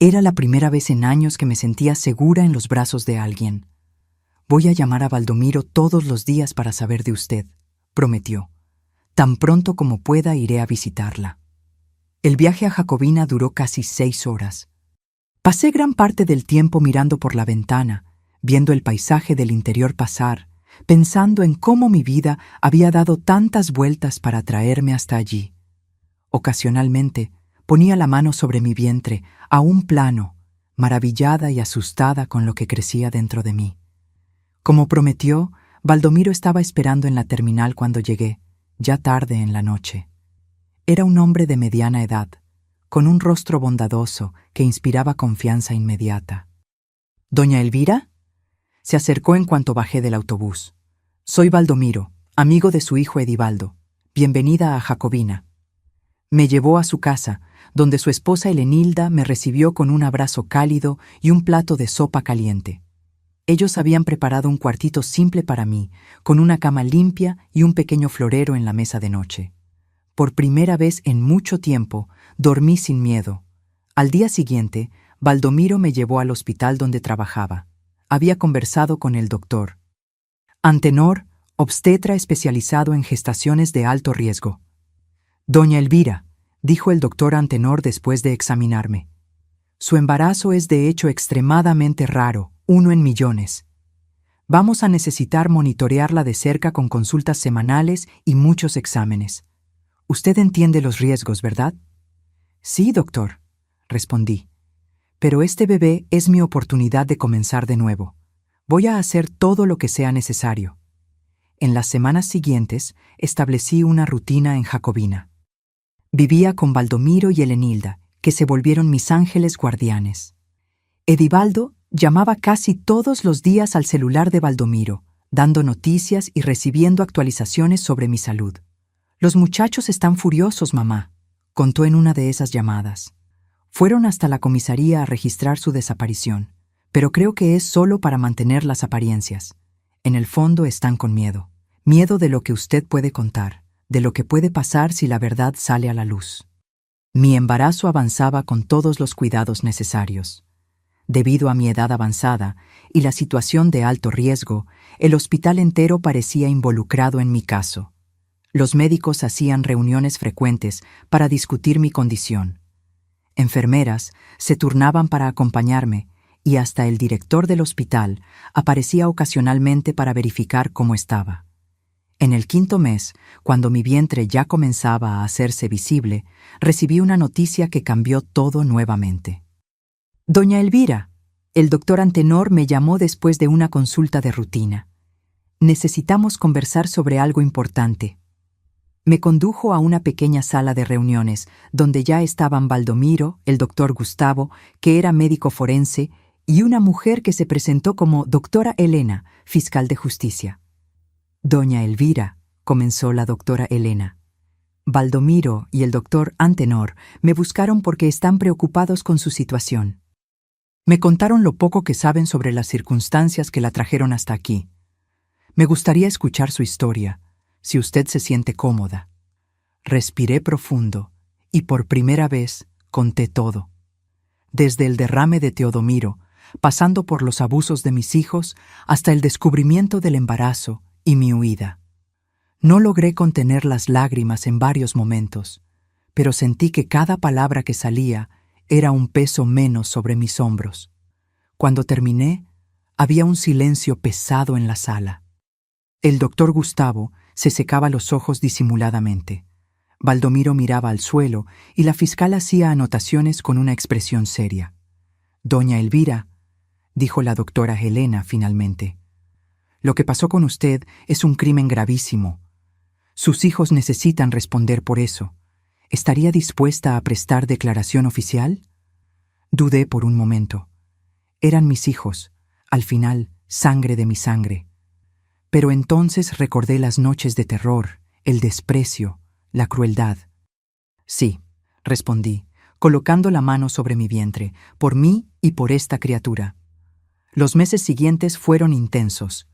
Era la primera vez en años que me sentía segura en los brazos de alguien. Voy a llamar a Baldomiro todos los días para saber de usted, prometió. Tan pronto como pueda iré a visitarla. El viaje a Jacobina duró casi 6 horas. Pasé gran parte del tiempo mirando por la ventana, viendo el paisaje del interior pasar, pensando en cómo mi vida había dado tantas vueltas para traerme hasta allí. Ocasionalmente, ponía la mano sobre mi vientre, aún plano, maravillada y asustada con lo que crecía dentro de mí. Como prometió, Baldomiro estaba esperando en la terminal cuando llegué, ya tarde en la noche. Era un hombre de mediana edad, con un rostro bondadoso que inspiraba confianza inmediata. ¿Doña Elvira? Se acercó en cuanto bajé del autobús. Soy Baldomiro, amigo de su hijo Edivaldo. Bienvenida a Jacobina. Me llevó a su casa, donde su esposa Helenilda me recibió con un abrazo cálido y un plato de sopa caliente. Ellos habían preparado un cuartito simple para mí, con una cama limpia y un pequeño florero en la mesa de noche. Por primera vez en mucho tiempo, dormí sin miedo. Al día siguiente, Baldomiro me llevó al hospital donde trabajaba. Había conversado con el doctor Antenor, obstetra especializado en gestaciones de alto riesgo. Doña Elvira, dijo el doctor Antenor después de examinarme. Su embarazo es de hecho extremadamente raro, 1 en millones. Vamos a necesitar monitorearla de cerca con consultas semanales y muchos exámenes. Usted entiende los riesgos, ¿verdad? Sí, doctor, respondí. Pero este bebé es mi oportunidad de comenzar de nuevo. Voy a hacer todo lo que sea necesario. En las semanas siguientes, establecí una rutina en Jacobina. Vivía con Baldomiro y Helenilda, que se volvieron mis ángeles guardianes. Edivaldo llamaba casi todos los días al celular de Baldomiro, dando noticias y recibiendo actualizaciones sobre mi salud. Los muchachos están furiosos, mamá, contó en una de esas llamadas. Fueron hasta la comisaría a registrar su desaparición, pero creo que es solo para mantener las apariencias. En el fondo están con miedo. Miedo de lo que usted puede contar, de lo que puede pasar si la verdad sale a la luz. Mi embarazo avanzaba con todos los cuidados necesarios. Debido a mi edad avanzada y la situación de alto riesgo, el hospital entero parecía involucrado en mi caso. Los médicos hacían reuniones frecuentes para discutir mi condición. Enfermeras se turnaban para acompañarme y hasta el director del hospital aparecía ocasionalmente para verificar cómo estaba. En el 5.º mes, cuando mi vientre ya comenzaba a hacerse visible, recibí una noticia que cambió todo nuevamente. Doña Elvira, el doctor Antenor me llamó después de una consulta de rutina. Necesitamos conversar sobre algo importante. Me condujo a una pequeña sala de reuniones, donde ya estaban Baldomiro, el doctor Gustavo, que era médico forense, y una mujer que se presentó como doctora Elena, fiscal de justicia. Doña Elvira, comenzó la doctora Elena. Baldomiro y el doctor Antenor me buscaron porque están preocupados con su situación. Me contaron lo poco que saben sobre las circunstancias que la trajeron hasta aquí. Me gustaría escuchar su historia, si usted se siente cómoda. Respiré profundo y por primera vez conté todo. Desde el derrame de Teodomiro, pasando por los abusos de mis hijos, hasta el descubrimiento del embarazo y mi huida. No logré contener las lágrimas en varios momentos, pero sentí que cada palabra que salía era un peso menos sobre mis hombros. Cuando terminé, había un silencio pesado en la sala. El doctor Gustavo se secaba los ojos disimuladamente. Baldomiro miraba al suelo y la fiscal hacía anotaciones con una expresión seria. «Doña Elvira», dijo la doctora Helena finalmente, «lo que pasó con usted es un crimen gravísimo. Sus hijos necesitan responder por eso. ¿Estaría dispuesta a prestar declaración oficial?» Dudé por un momento. Eran mis hijos, al final, sangre de mi sangre. Pero entonces recordé las noches de terror, el desprecio, la crueldad. «Sí», respondí, colocando la mano sobre mi vientre, «por mí y por esta criatura». Los meses siguientes fueron intensos.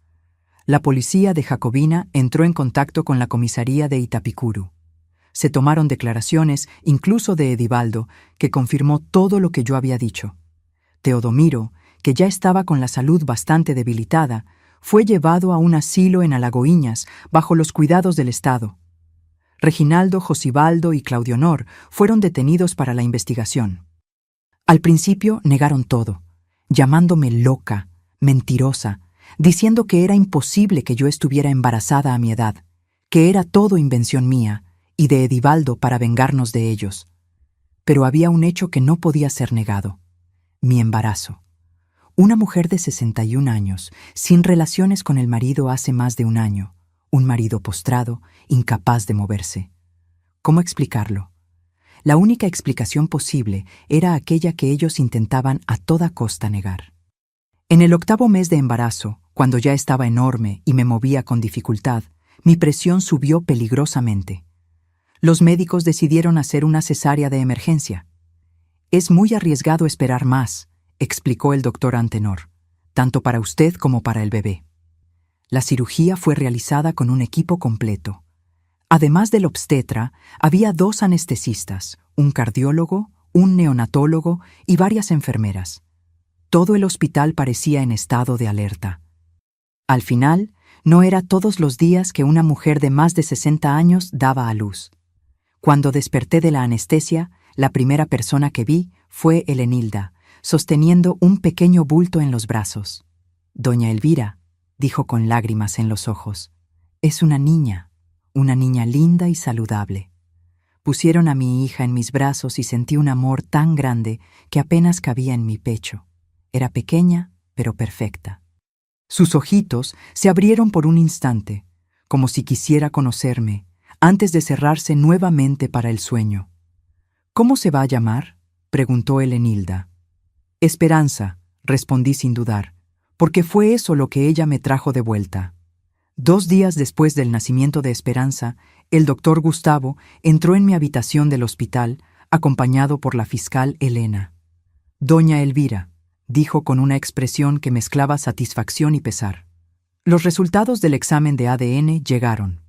La policía de Jacobina entró en contacto con la comisaría de Itapicuru. Se tomaron declaraciones, incluso de Edivaldo, que confirmó todo lo que yo había dicho. Teodomiro, que ya estaba con la salud bastante debilitada, fue llevado a un asilo en Alagoiñas bajo los cuidados del Estado. Reginaldo, Josibaldo y Claudio Honor fueron detenidos para la investigación. Al principio negaron todo, llamándome loca, mentirosa, diciendo que era imposible que yo estuviera embarazada a mi edad, que era todo invención mía y de Edivaldo para vengarnos de ellos. Pero había un hecho que no podía ser negado: mi embarazo. Una mujer de 61 años, sin relaciones con el marido hace más de un año, un marido postrado, incapaz de moverse. ¿Cómo explicarlo? La única explicación posible era aquella que ellos intentaban a toda costa negar. En el 8º mes de embarazo, cuando ya estaba enorme y me movía con dificultad, mi presión subió peligrosamente. Los médicos decidieron hacer una cesárea de emergencia. «Es muy arriesgado esperar más», explicó el doctor Antenor, «tanto para usted como para el bebé». La cirugía fue realizada con un equipo completo. Además del obstetra, había 2 anestesistas, un cardiólogo, un neonatólogo y varias enfermeras. Todo el hospital parecía en estado de alerta. Al final, no era todos los días que una mujer de más de 60 años daba a luz. Cuando desperté de la anestesia, la primera persona que vi fue Elenilda, sosteniendo un pequeño bulto en los brazos. «Doña Elvira», dijo con lágrimas en los ojos, «es una niña linda y saludable». Pusieron a mi hija en mis brazos y sentí un amor tan grande que apenas cabía en mi pecho. Era pequeña, pero perfecta. Sus ojitos se abrieron por un instante, como si quisiera conocerme, antes de cerrarse nuevamente para el sueño. «¿Cómo se va a llamar?», preguntó Elenilda. «Esperanza», respondí sin dudar, porque fue eso lo que ella me trajo de vuelta. 2 días después del nacimiento de Esperanza, el doctor Gustavo entró en mi habitación del hospital, acompañado por la fiscal Elena. «Doña Elvira», dijo con una expresión que mezclaba satisfacción y pesar. Los resultados del examen de ADN llegaron.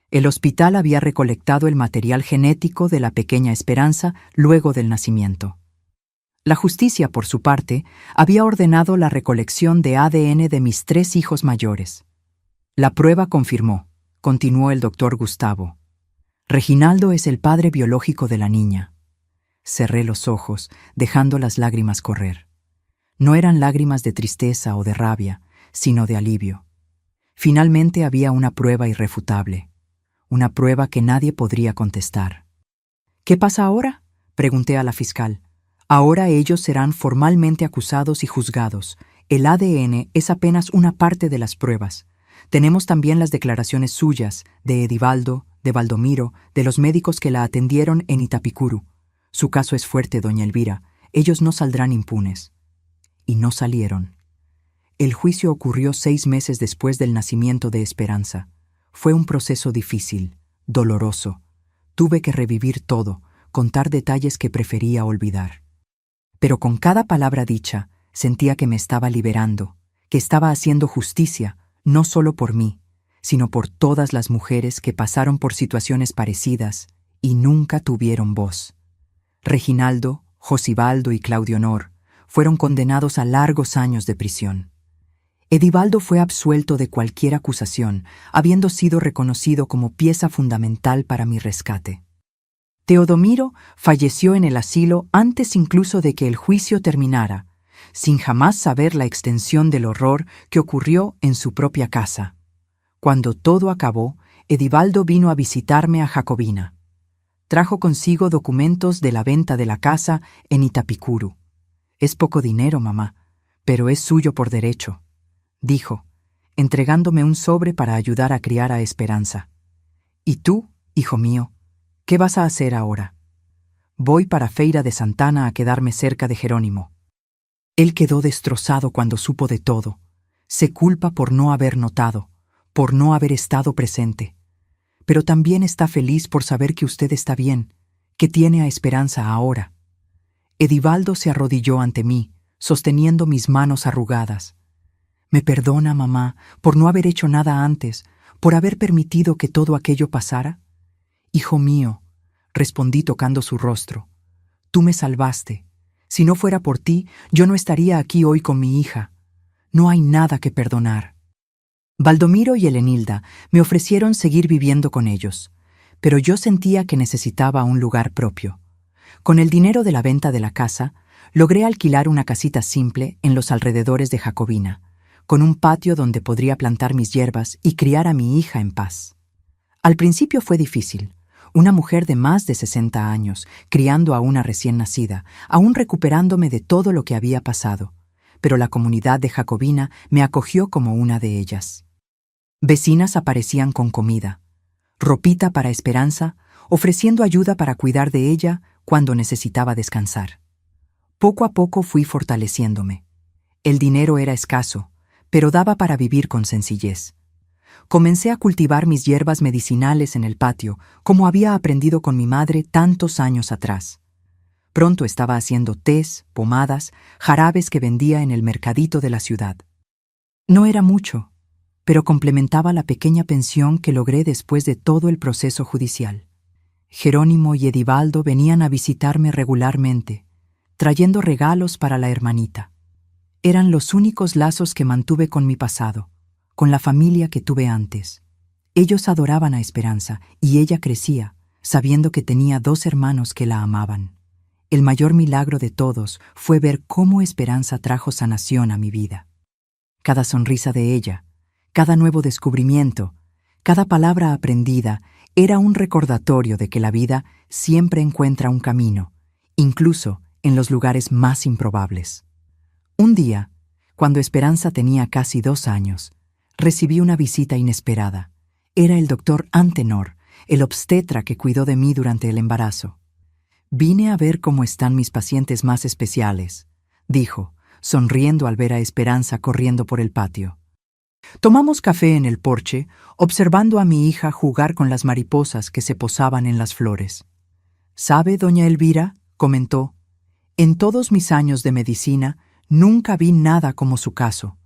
El hospital había recolectado el material genético de la pequeña Esperanza luego del nacimiento. La justicia, por su parte, había ordenado la recolección de ADN de mis 3 hijos mayores. La prueba confirmó, continuó el doctor Gustavo. «Reginaldo es el padre biológico de la niña». Cerré los ojos, dejando las lágrimas correr. No eran lágrimas de tristeza o de rabia, sino de alivio. Finalmente había una prueba irrefutable, una prueba que nadie podría contestar. «¿Qué pasa ahora?», pregunté a la fiscal. «Ahora ellos serán formalmente acusados y juzgados. El ADN es apenas una parte de las pruebas. Tenemos también las declaraciones suyas, de Edivaldo, de Baldomiro, de los médicos que la atendieron en Itapicuru. Su caso es fuerte, doña Elvira. Ellos no saldrán impunes». Y no salieron. El juicio ocurrió 6 meses después del nacimiento de Esperanza. Fue un proceso difícil, doloroso. Tuve que revivir todo, contar detalles que prefería olvidar. pero con cada palabra dicha sentía que me estaba liberando, que estaba haciendo justicia, no solo por mí, sino por todas las mujeres que pasaron por situaciones parecidas y nunca tuvieron voz. Reginaldo, Josibaldo y Claudio Honor fueron condenados a largos años de prisión. Edivaldo fue absuelto de cualquier acusación, habiendo sido reconocido como pieza fundamental para mi rescate. Teodomiro falleció en el asilo antes incluso de que el juicio terminara, sin jamás saber la extensión del horror que ocurrió en su propia casa. Cuando todo acabó, Edivaldo vino a visitarme a Jacobina. Trajo consigo documentos de la venta de la casa en Itapicuru. «Es poco dinero, mamá, pero es suyo por derecho», dijo, entregándome un sobre para ayudar a criar a Esperanza. «¿Y tú, hijo mío, qué vas a hacer ahora?» «Voy para Feira de Santana a quedarme cerca de Jerónimo». Él quedó destrozado cuando supo de todo. Se culpa por no haber notado, por no haber estado presente. Pero también está feliz por saber que usted está bien, que tiene a Esperanza ahora. Edivaldo se arrodilló ante mí, sosteniendo mis manos arrugadas. «¿Me perdona, mamá, por no haber hecho nada antes, por haber permitido que todo aquello pasara?» «Hijo mío», respondí tocando su rostro, «tú me salvaste. Si no fuera por ti, yo no estaría aquí hoy con mi hija. No hay nada que perdonar». Baldomiro y Helenilda me ofrecieron seguir viviendo con ellos, pero yo sentía que necesitaba un lugar propio. Con el dinero de la venta de la casa, logré alquilar una casita simple en los alrededores de Jacobina, con un patio donde podría plantar mis hierbas y criar a mi hija en paz. Al principio fue difícil. Una mujer de más de 60 años, criando a una recién nacida, aún recuperándome de todo lo que había pasado, pero la comunidad de Jacobina me acogió como una de ellas. Vecinas aparecían con comida, ropita para Esperanza, ofreciendo ayuda para cuidar de ella cuando necesitaba descansar. Poco a poco fui fortaleciéndome. El dinero era escaso, pero daba para vivir con sencillez. Comencé a cultivar mis hierbas medicinales en el patio, como había aprendido con mi madre tantos años atrás. Pronto estaba haciendo tés, pomadas, jarabes que vendía en el mercadito de la ciudad. No era mucho, pero complementaba la pequeña pensión que logré después de todo el proceso judicial. Jerónimo y Edivaldo venían a visitarme regularmente, trayendo regalos para la hermanita. Eran los únicos lazos que mantuve con mi pasado, con la familia que tuve antes. Ellos adoraban a Esperanza y ella crecía, sabiendo que tenía 2 hermanos que la amaban. El mayor milagro de todos fue ver cómo Esperanza trajo sanación a mi vida. Cada sonrisa de ella, cada nuevo descubrimiento, cada palabra aprendida era un recordatorio de que la vida siempre encuentra un camino, incluso en los lugares más improbables. Un día, cuando Esperanza tenía casi 2 años, recibí una visita inesperada. Era el doctor Antenor, el obstetra que cuidó de mí durante el embarazo. «Vine a ver cómo están mis pacientes más especiales», dijo, sonriendo al ver a Esperanza corriendo por el patio. Tomamos café en el porche, observando a mi hija jugar con las mariposas que se posaban en las flores. «¿Sabe, doña Elvira?», comentó, «en todos mis años de medicina nunca vi nada como su caso.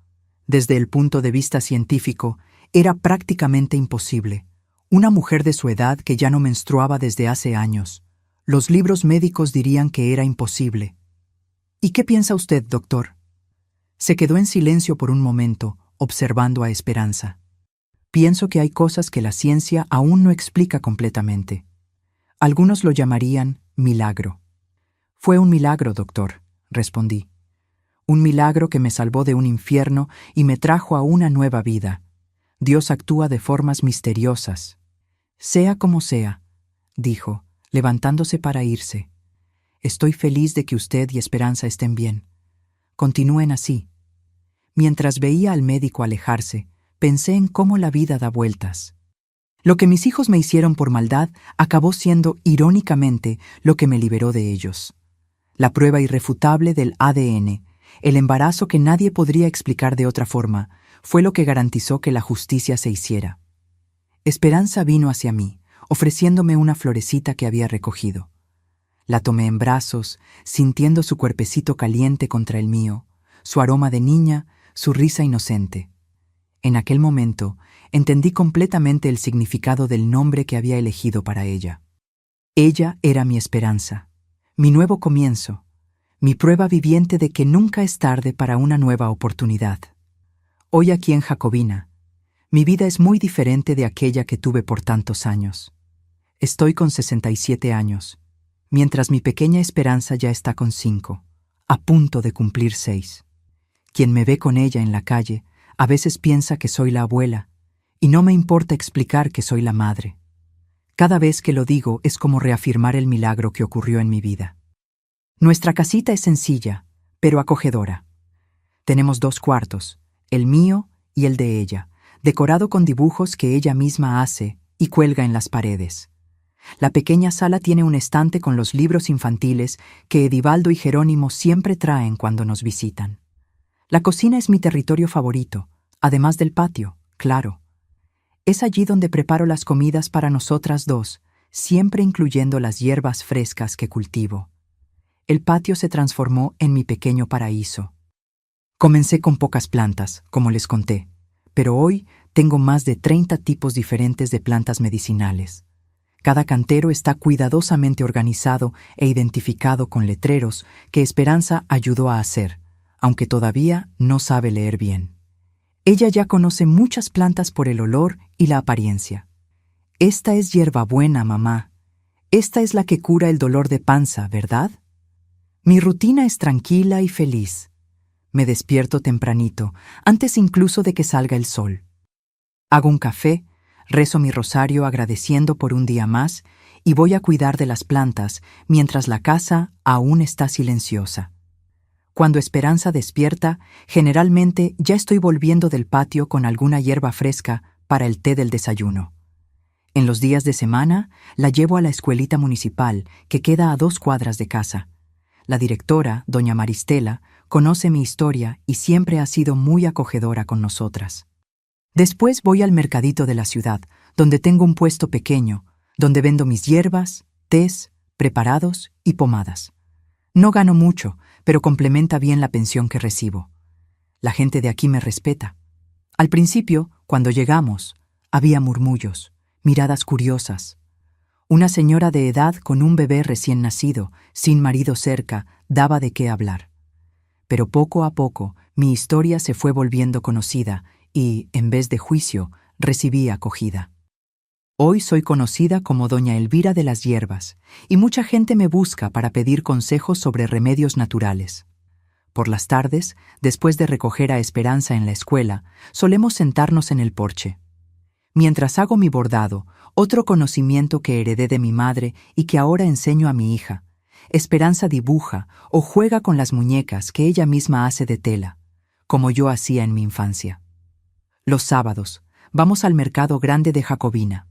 Desde el punto de vista científico, era prácticamente imposible. Una mujer de su edad que ya no menstruaba desde hace años. Los libros médicos dirían que era imposible. ¿Y qué piensa usted, doctor?». Se quedó en silencio por un momento, observando a Esperanza. «Pienso que hay cosas que la ciencia aún no explica completamente. Algunos lo llamarían milagro». «Fue un milagro, doctor», respondí. «Un milagro que me salvó de un infierno y me trajo a una nueva vida. Dios actúa de formas misteriosas». «Sea como sea», dijo, levantándose para irse. «Estoy feliz de que usted y Esperanza estén bien. Continúen así». Mientras veía al médico alejarse, pensé en cómo la vida da vueltas. Lo que mis hijos me hicieron por maldad acabó siendo, irónicamente, lo que me liberó de ellos. La prueba irrefutable del ADN, el embarazo que nadie podría explicar de otra forma, fue lo que garantizó que la justicia se hiciera. Esperanza vino hacia mí, ofreciéndome una florecita que había recogido. La tomé en brazos, sintiendo su cuerpecito caliente contra el mío, su aroma de niña, su risa inocente. En aquel momento, entendí completamente el significado del nombre que había elegido para ella. Ella era mi esperanza, mi nuevo comienzo, mi prueba viviente de que nunca es tarde para una nueva oportunidad. Hoy aquí en Jacobina, mi vida es muy diferente de aquella que tuve por tantos años. Estoy con 67 años, mientras mi pequeña Esperanza ya está con 5, a punto de cumplir 6. Quien me ve con ella en la calle a veces piensa que soy la abuela, y no me importa explicar que soy la madre. Cada vez que lo digo es como reafirmar el milagro que ocurrió en mi vida. Nuestra casita es sencilla, pero acogedora. Tenemos 2 cuartos, el mío y el de ella, decorado con dibujos que ella misma hace y cuelga en las paredes. La pequeña sala tiene un estante con los libros infantiles que Edivaldo y Jerónimo siempre traen cuando nos visitan. La cocina es mi territorio favorito, además del patio, claro. Es allí donde preparo las comidas para nosotras dos, siempre incluyendo las hierbas frescas que cultivo. El patio se transformó en mi pequeño paraíso. Comencé con pocas plantas, como les conté, pero hoy tengo más de 30 tipos diferentes de plantas medicinales. Cada cantero está cuidadosamente organizado e identificado con letreros que Esperanza ayudó a hacer, aunque todavía no sabe leer bien. Ella ya conoce muchas plantas por el olor y la apariencia. Esta es hierbabuena, mamá. Esta es la que cura el dolor de panza, ¿verdad? Mi rutina es tranquila y feliz. Me despierto tempranito, antes incluso de que salga el sol. Hago un café, rezo mi rosario agradeciendo por un día más y voy a cuidar de las plantas mientras la casa aún está silenciosa. Cuando Esperanza despierta, generalmente ya estoy volviendo del patio con alguna hierba fresca para el té del desayuno. En los días de semana, la llevo a la escuelita municipal, que queda a 2 cuadras de casa. La directora, doña Maristela, conoce mi historia y siempre ha sido muy acogedora con nosotras. Después voy al mercadito de la ciudad, donde tengo un puesto pequeño, donde vendo mis hierbas, tés, preparados y pomadas. No gano mucho, pero complementa bien la pensión que recibo. La gente de aquí me respeta. Al principio, cuando llegamos, había murmullos, miradas curiosas. Una señora de edad con un bebé recién nacido, sin marido cerca, daba de qué hablar. Pero poco a poco, mi historia se fue volviendo conocida y, en vez de juicio, recibí acogida. Hoy soy conocida como Doña Elvira de las Hierbas, y mucha gente me busca para pedir consejos sobre remedios naturales. Por las tardes, después de recoger a Esperanza en la escuela, solemos sentarnos en el porche. Mientras hago mi bordado, otro conocimiento que heredé de mi madre y que ahora enseño a mi hija, Esperanza dibuja o juega con las muñecas que ella misma hace de tela, como yo hacía en mi infancia. Los sábados, vamos al mercado grande de Jacobina.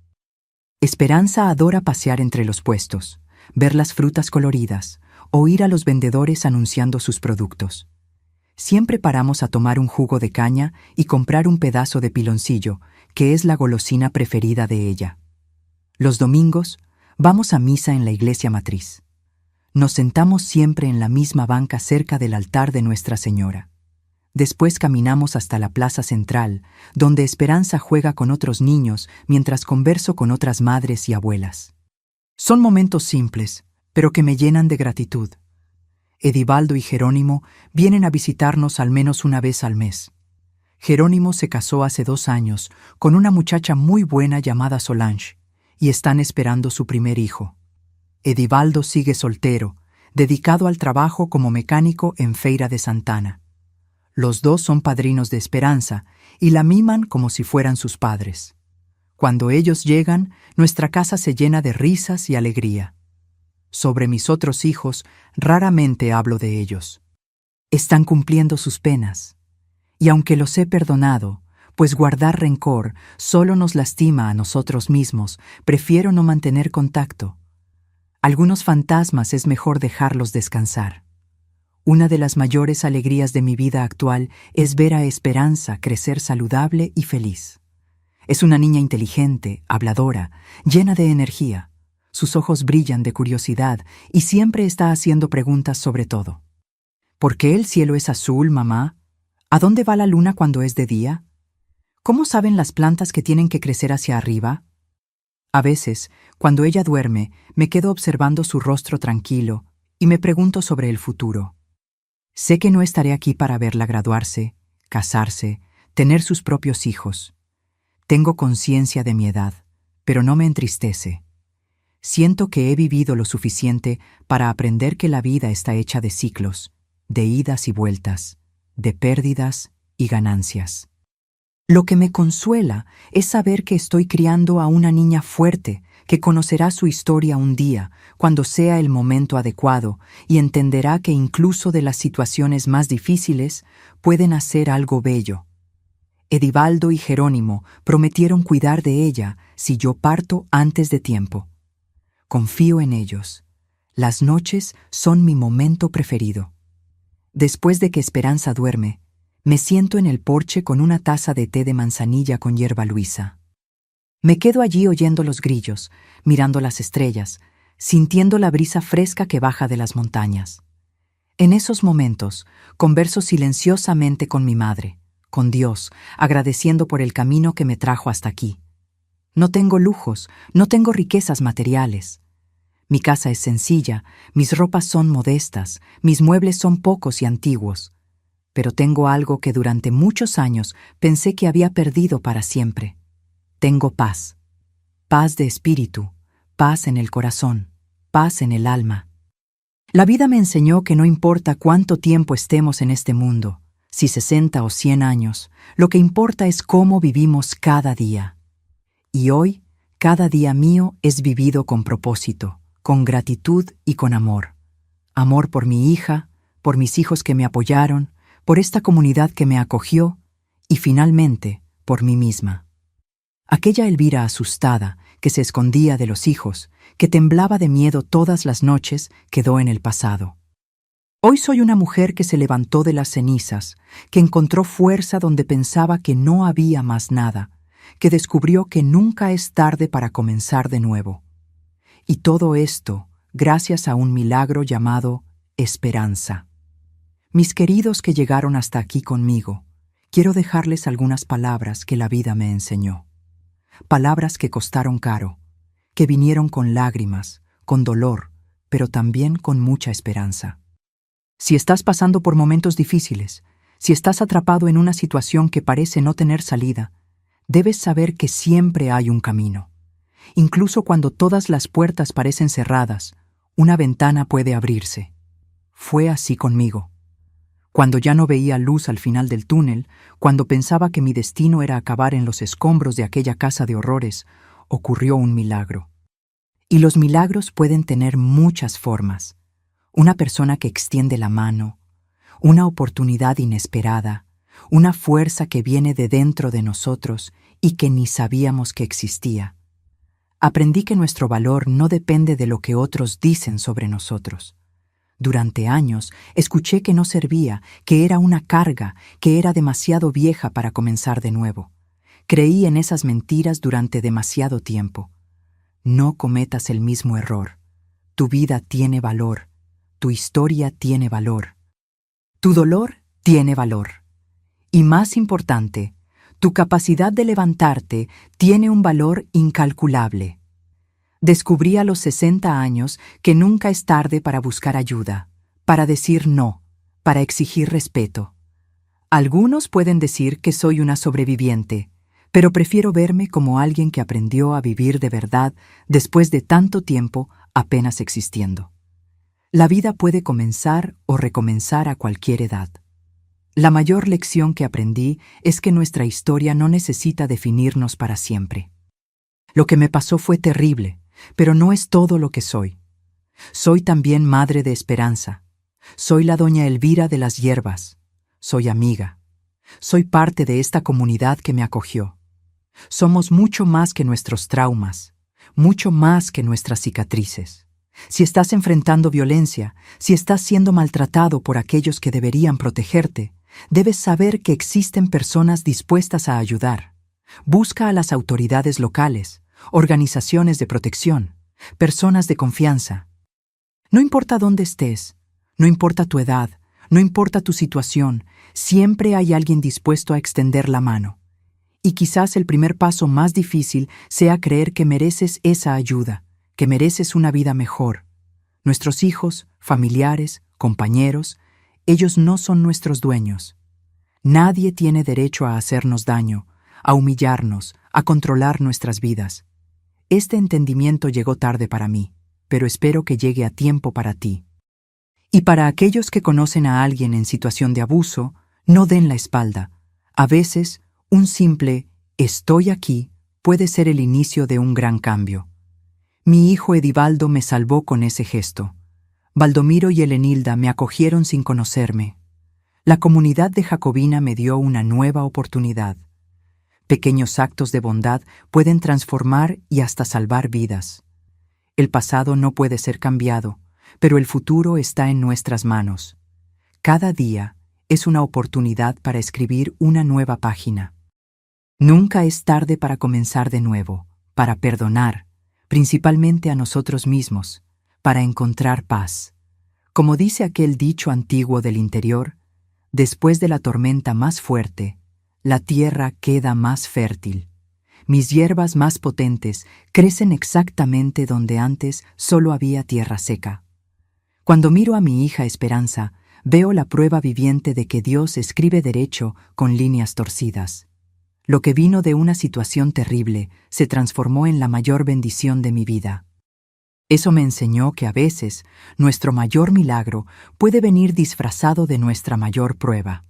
Esperanza adora pasear entre los puestos, ver las frutas coloridas, oír a los vendedores anunciando sus productos. Siempre paramos a tomar un jugo de caña y comprar un pedazo de piloncillo, que es la golosina preferida de ella. Los domingos, vamos a misa en la iglesia matriz. Nos sentamos siempre en la misma banca cerca del altar de Nuestra Señora. Después caminamos hasta la plaza central, donde Esperanza juega con otros niños mientras converso con otras madres y abuelas. Son momentos simples, pero que me llenan de gratitud. Edivaldo y Jerónimo vienen a visitarnos al menos una vez al mes. Jerónimo se casó hace 2 años con una muchacha muy buena llamada Solange, y están esperando su primer hijo. Edivaldo sigue soltero, dedicado al trabajo como mecánico en Feira de Santana. Los 2 son padrinos de Esperanza y la miman como si fueran sus padres. Cuando ellos llegan, nuestra casa se llena de risas y alegría. Sobre mis otros hijos, raramente hablo de ellos. Están cumpliendo sus penas. Y aunque los he perdonado, pues guardar rencor solo nos lastima a nosotros mismos, prefiero no mantener contacto. Algunos fantasmas es mejor dejarlos descansar. Una de las mayores alegrías de mi vida actual es ver a Esperanza crecer saludable y feliz. Es una niña inteligente, habladora, llena de energía. Sus ojos brillan de curiosidad y siempre está haciendo preguntas sobre todo. ¿Por qué el cielo es azul, mamá? ¿A dónde va la luna cuando es de día? ¿Cómo saben las plantas que tienen que crecer hacia arriba? A veces, cuando ella duerme, me quedo observando su rostro tranquilo y me pregunto sobre el futuro. Sé que no estaré aquí para verla graduarse, casarse, tener sus propios hijos. Tengo conciencia de mi edad, pero no me entristece. Siento que he vivido lo suficiente para aprender que la vida está hecha de ciclos, de idas y vueltas, de pérdidas y ganancias. Lo que me consuela es saber que estoy criando a una niña fuerte que conocerá su historia un día, cuando sea el momento adecuado, y entenderá que incluso de las situaciones más difíciles pueden hacer algo bello. Edivaldo y Jerónimo prometieron cuidar de ella si yo parto antes de tiempo. Confío en ellos. Las noches son mi momento preferido. Después de que Esperanza duerme, me siento en el porche con una taza de té de manzanilla con hierba luisa. Me quedo allí oyendo los grillos, mirando las estrellas, sintiendo la brisa fresca que baja de las montañas. En esos momentos, converso silenciosamente con mi madre, con Dios, agradeciendo por el camino que me trajo hasta aquí. No tengo lujos, no tengo riquezas materiales. Mi casa es sencilla, mis ropas son modestas, mis muebles son pocos y antiguos. Pero tengo algo que durante muchos años pensé que había perdido para siempre. Tengo paz. Paz de espíritu, paz en el corazón, paz en el alma. La vida me enseñó que no importa cuánto tiempo estemos en este mundo, si 60 o 100 años, lo que importa es cómo vivimos cada día. Y hoy, cada día mío es vivido con propósito, con gratitud y con amor. Amor por mi hija, por mis hijos que me apoyaron, por esta comunidad que me acogió y finalmente por mí misma. Aquella Elvira asustada, que se escondía de los hijos, que temblaba de miedo todas las noches, quedó en el pasado. Hoy soy una mujer que se levantó de las cenizas, que encontró fuerza donde pensaba que no había más nada, que descubrió que nunca es tarde para comenzar de nuevo. Y todo esto gracias a un milagro llamado esperanza. Mis queridos que llegaron hasta aquí conmigo, quiero dejarles algunas palabras que la vida me enseñó. Palabras que costaron caro, que vinieron con lágrimas, con dolor, pero también con mucha esperanza. Si estás pasando por momentos difíciles, si estás atrapado en una situación que parece no tener salida, debes saber que siempre hay un camino. Incluso cuando todas las puertas parecen cerradas, una ventana puede abrirse. Fue así conmigo. Cuando ya no veía luz al final del túnel, cuando pensaba que mi destino era acabar en los escombros de aquella casa de horrores, ocurrió un milagro. Y los milagros pueden tener muchas formas. Una persona que extiende la mano, una oportunidad inesperada, una fuerza que viene de dentro de nosotros y que ni sabíamos que existía. Aprendí que nuestro valor no depende de lo que otros dicen sobre nosotros. Durante años escuché que no servía, que era una carga, que era demasiado vieja para comenzar de nuevo. Creí en esas mentiras durante demasiado tiempo. No cometas el mismo error. Tu vida tiene valor. Tu historia tiene valor. Tu dolor tiene valor. Y más importante, tu capacidad de levantarte tiene un valor incalculable. Descubrí a los 60 años que nunca es tarde para buscar ayuda, para decir no, para exigir respeto. Algunos pueden decir que soy una sobreviviente, pero prefiero verme como alguien que aprendió a vivir de verdad después de tanto tiempo apenas existiendo. La vida puede comenzar o recomenzar a cualquier edad. La mayor lección que aprendí es que nuestra historia no necesita definirnos para siempre. Lo que me pasó fue terrible, pero no es todo lo que soy. Soy también madre de esperanza. Soy la doña Elvira de las hierbas. Soy amiga. Soy parte de esta comunidad que me acogió. Somos mucho más que nuestros traumas, mucho más que nuestras cicatrices. Si estás enfrentando violencia, si estás siendo maltratado por aquellos que deberían protegerte, debes saber que existen personas dispuestas a ayudar. Busca a las autoridades locales, organizaciones de protección. personas de confianza. No importa dónde estés, no importa tu edad, no importa tu situación, siempre hay alguien dispuesto a extender la mano. Y quizás el primer paso más difícil sea creer que mereces esa ayuda, que mereces una vida mejor. Nuestros hijos, familiares, compañeros, ellos no son nuestros dueños. Nadie tiene derecho a hacernos daño, a humillarnos, a controlar nuestras vidas. Este entendimiento llegó tarde para mí, pero espero que llegue a tiempo para ti. Y para aquellos que conocen a alguien en situación de abuso, no den la espalda. A veces, un simple «estoy aquí» puede ser el inicio de un gran cambio. Mi hijo Edivaldo me salvó con ese gesto. Baldomiro y Elenilda me acogieron sin conocerme. La comunidad de Jacobina me dio una nueva oportunidad. Pequeños actos de bondad pueden transformar y hasta salvar vidas. El pasado no puede ser cambiado, pero el futuro está en nuestras manos. Cada día es una oportunidad para escribir una nueva página. Nunca es tarde para comenzar de nuevo, para perdonar, principalmente a nosotros mismos, para encontrar paz. Como dice aquel dicho antiguo del interior, después de la tormenta más fuerte, la tierra queda más fértil. Mis hierbas más potentes crecen exactamente donde antes solo había tierra seca. Cuando miro a mi hija Esperanza, veo la prueba viviente de que Dios escribe derecho con líneas torcidas. Lo que vino de una situación terrible se transformó en la mayor bendición de mi vida. Eso me enseñó que a veces nuestro mayor milagro puede venir disfrazado de nuestra mayor prueba.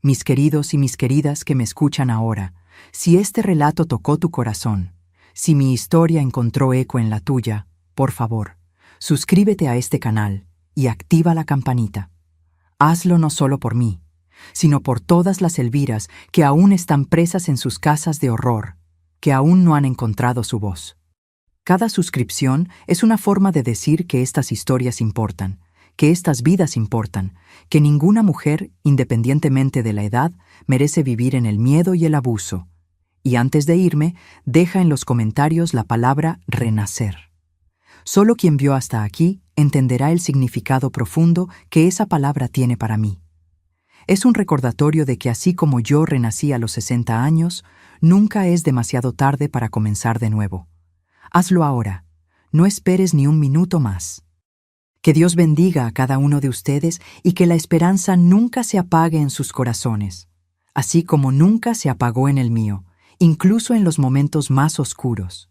Mis queridos y mis queridas que me escuchan ahora, si este relato tocó tu corazón, si mi historia encontró eco en la tuya, por favor, suscríbete a este canal y activa la campanita. Hazlo no solo por mí, sino por todas las Elviras que aún están presas en sus casas de horror, que aún no han encontrado su voz. Cada suscripción es una forma de decir que estas historias importan, que estas vidas importan, que ninguna mujer, independientemente de la edad, merece vivir en el miedo y el abuso. Y antes de irme, deja en los comentarios la palabra renacer. Solo quien vio hasta aquí entenderá el significado profundo que esa palabra tiene para mí. Es un recordatorio de que así como yo renací a los 60 años, nunca es demasiado tarde para comenzar de nuevo. Hazlo ahora. No esperes ni un minuto más. Que Dios bendiga a cada uno de ustedes y que la esperanza nunca se apague en sus corazones, así como nunca se apagó en el mío, incluso en los momentos más oscuros.